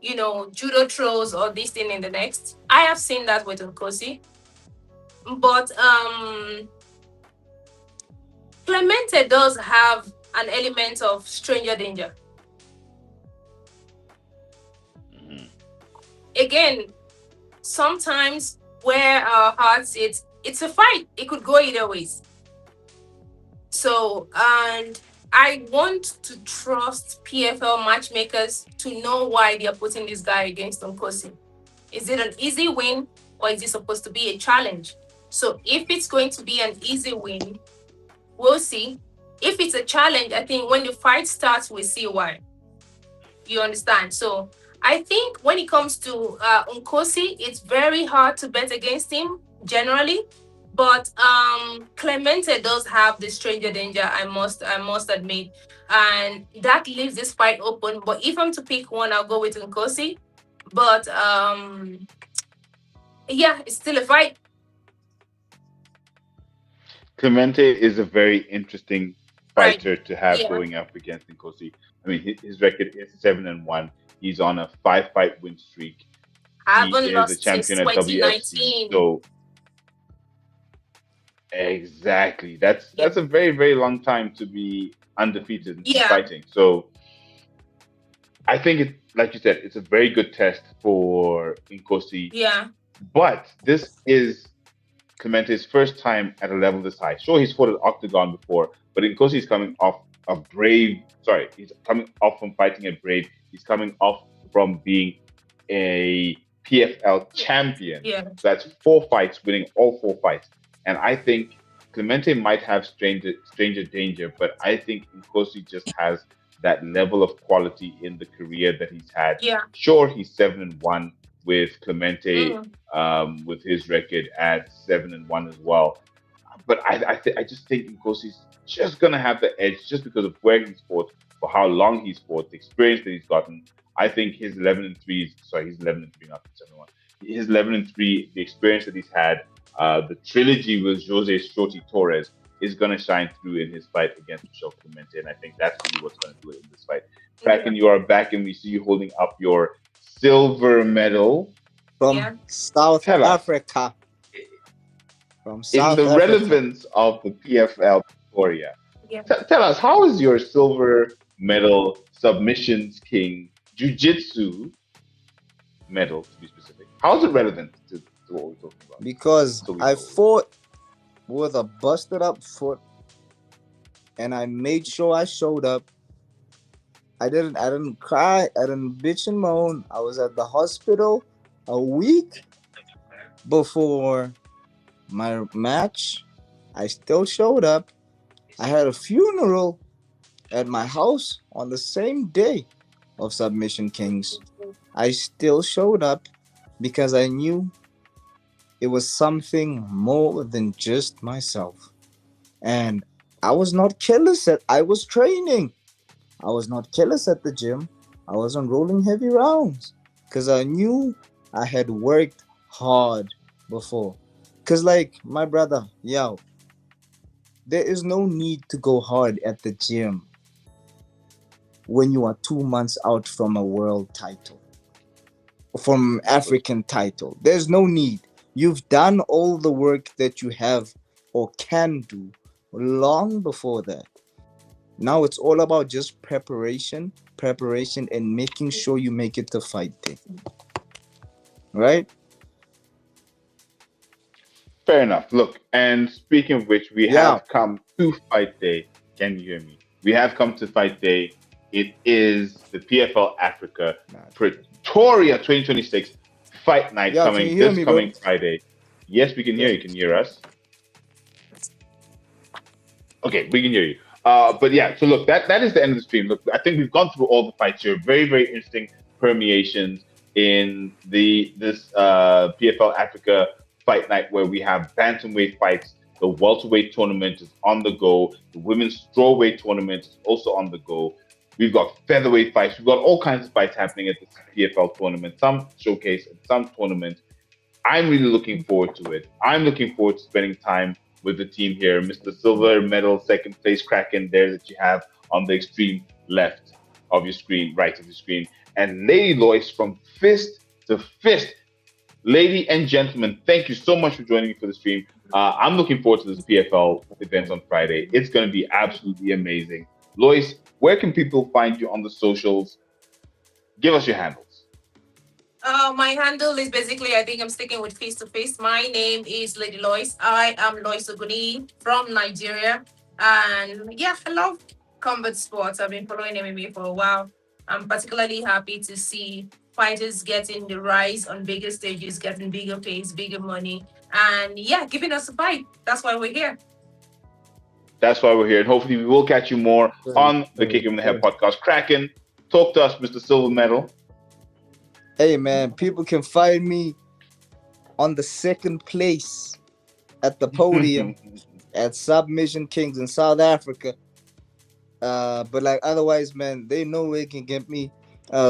judo throws or this thing in the next. I have seen that with Nkosi. But Clemente does have an element of stranger danger. Mm-hmm. Again, sometimes where our hearts, it's a fight. It could go either ways. So, and I want to trust PFL matchmakers to know why they are putting this guy against Nkosi. Is it an easy win, or is it supposed to be a challenge? So if it's going to be an easy win, we'll see. If it's a challenge, I think when the fight starts, we'll see why. You understand? So I think when it comes to Nkosi, it's very hard to bet against him generally. But Clemente does have the stranger danger, I must admit. And that leaves this fight open. But if I'm to pick one, I'll go with Nkosi. But yeah, it's still a fight. Clemente is a very interesting Right. fighter to have Yeah. going up against Nkosi. I mean, his record is 7-1. He's on a 5-fight win streak. He Haven't is a lost since champion at WFC. 2019. So exactly, that's a very, very long time to be undefeated in Yeah. fighting. So I think it, like you said, it's a very good test for Nkosi. Yeah. But this is Clemente's first time at a level this high. Sure, he's fought at Octagon before, but Nkosi is coming off a Brave. Sorry, he's coming off from fighting at Brave. He's coming off from being a PFL champion. Yeah. So that's 4 fights, winning all 4 fights. And I think Clemente might have stranger danger, but I think Nkosi just has that level of quality in the career that he's had. Yeah. Sure, he's 7-1 with Clemente, Mm. with his record at 7-1 as well. But I just think Nkosi's just gonna have the edge just because of where he's fought, for how long he's fought, the experience that he's gotten. I think his 11-3, sorry, he's 11-3, not 7-1. His 11-3, the experience that he's had, the trilogy with Jose Shorty Torres is gonna shine through in his fight against Michel Clemente, and I think that's really what's gonna do it in this fight. Kraken, you are back, and we see you holding up your silver medal from Yeah. South Tell us. Africa. From in South the Africa. relevance of the PFL Pretoria. Yeah. Tell us, how is your silver medal submissions king jiu-jitsu medal to be specific. How is it relevant to what we're talking about? Because So we I know. fought with a busted up foot, and I made sure I showed up. I didn't cry, I didn't bitch and moan. I was at the hospital a week before my match. I still showed up. I had a funeral at my house on the same day of Submission Kings. I still showed up because I knew it was something more than just myself. And I was not careless at I was training. I was not careless at the gym. I wasn't rolling heavy rounds because I knew I had worked hard before. Because, like my brother, yo, there is no need to go hard at the gym when you are 2 months out from a world title, from Understood. African title. There's no need. You've done all the work that you have or can do long before that. Now it's all about just preparation, and making sure you make it to fight day. Right? Fair enough. Look, and speaking of which, we Yeah. have come to fight day. Can you hear me? We have come to fight day. It is the PFL Africa Nah. Pretoria 2026 fight night Yeah, can you coming hear this me, bro? coming Friday. Yes, we can hear Yeah. you. Can you hear us? Okay, we can hear you. But yeah, so look, that is the end of the stream. Look, I think we've gone through all the fights here. Very, very interesting permeations in this PFL Africa fight night where we have bantamweight fights. The welterweight tournament is on the go. The women's strawweight tournament is also on the go. We've got featherweight fights. We've got all kinds of fights happening at this PFL tournament. Some showcase and some tournament. I'm really looking forward to it. I'm looking forward to spending time with the team here. Mr. Silver Medal, second place Kraken there that you have on the extreme left of your screen, right of your screen. And Lady Lois from Fist to Fist. Lady and gentlemen, thank you so much for joining me for the stream. I'm looking forward to this PFL event on Friday. It's going to be absolutely amazing. Lois, where can people find you on the socials? Give us your handles. My handle is basically, I think I'm sticking with face to face. My name is Lady Lois. I am Lois Oguni from Nigeria. And yeah, I love combat sports. I've been following MMA for a while. I'm particularly happy to see fighters getting the rise on bigger stages, getting bigger pays, bigger money, and yeah, giving us a fight. That's why we're here. That's why we're here. And hopefully, we will catch you more Sure, on the Kick sure, Him in the Head sure. podcast. Kraken, talk to us, Mr. Silver Medal. Hey man, people can find me on the second place at the podium at Submission Kings in South Africa. But like otherwise, man, they know where they can get me.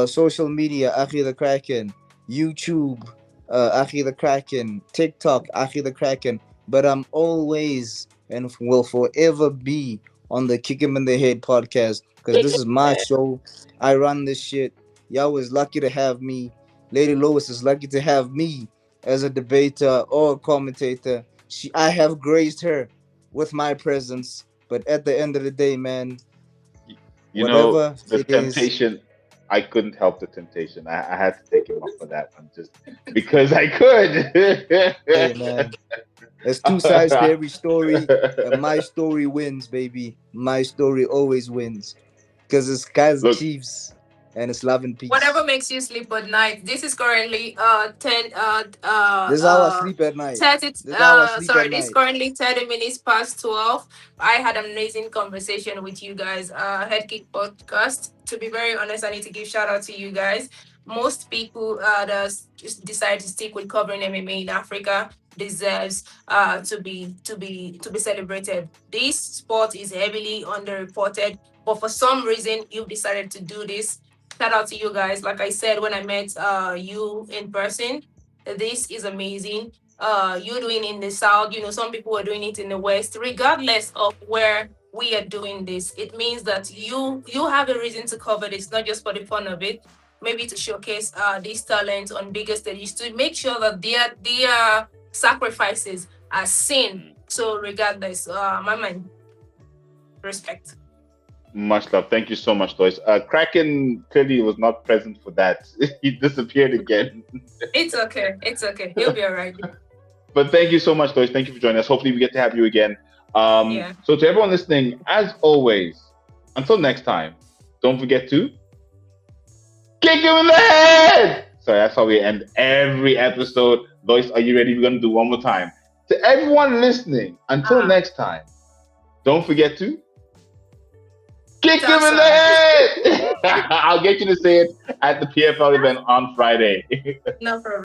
Social media, Aki the Kraken, YouTube, Aki the Kraken, TikTok, Aki the Kraken. But I'm always and will forever be on the Kick Him in the Head podcast because this is my show. I run this shit. Y'all was lucky to have me. Lady Lois is lucky to have me as a debater or a commentator. I have graced her with my presence. But at the end of the day, man, You know, whatever the it is, temptation, I couldn't help the temptation. I had to take him up for that one just because I could. hey man, there's two sides to every story, and my story wins, baby. My story always wins, because it's guys Look, Chiefs, and it's love and Whatever peace. makes you sleep at night. This is currently This is how I sleep at night. 30 This is how I sleep at sorry, this is night. currently 30 minutes past 12. I had an amazing conversation with you guys. Head Kick podcast. To be very honest, I need to give shout out to you guys. Most people that just decide to stick with covering MMA in Africa deserves to be celebrated. This sport is heavily underreported, but for some reason you've decided to do this. Shout out to you guys. Like I said when I met you in person, this is amazing. You doing in the south, some people are doing it in the west. Regardless of where we are doing this, it means that you have a reason to cover this, not just for the fun of it, maybe to showcase these talents on bigger stages, to make sure that their sacrifices are seen. So regardless, my man, respect. Much love. Thank you so much, Lois. Kraken clearly was not present for that. He disappeared again. It's okay. It's okay. He'll be all right. But thank you so much, Lois. Thank you for joining us. Hopefully, we get to have you again. Yeah. So, to everyone listening, as always, until next time, don't forget to kick him in the head. Sorry, that's how we end every episode. Lois, are you ready? We're going to do one more time. To everyone listening, until next time, don't forget to kick him in the head. I'll get you to say it at the PFL event on Friday. No problem.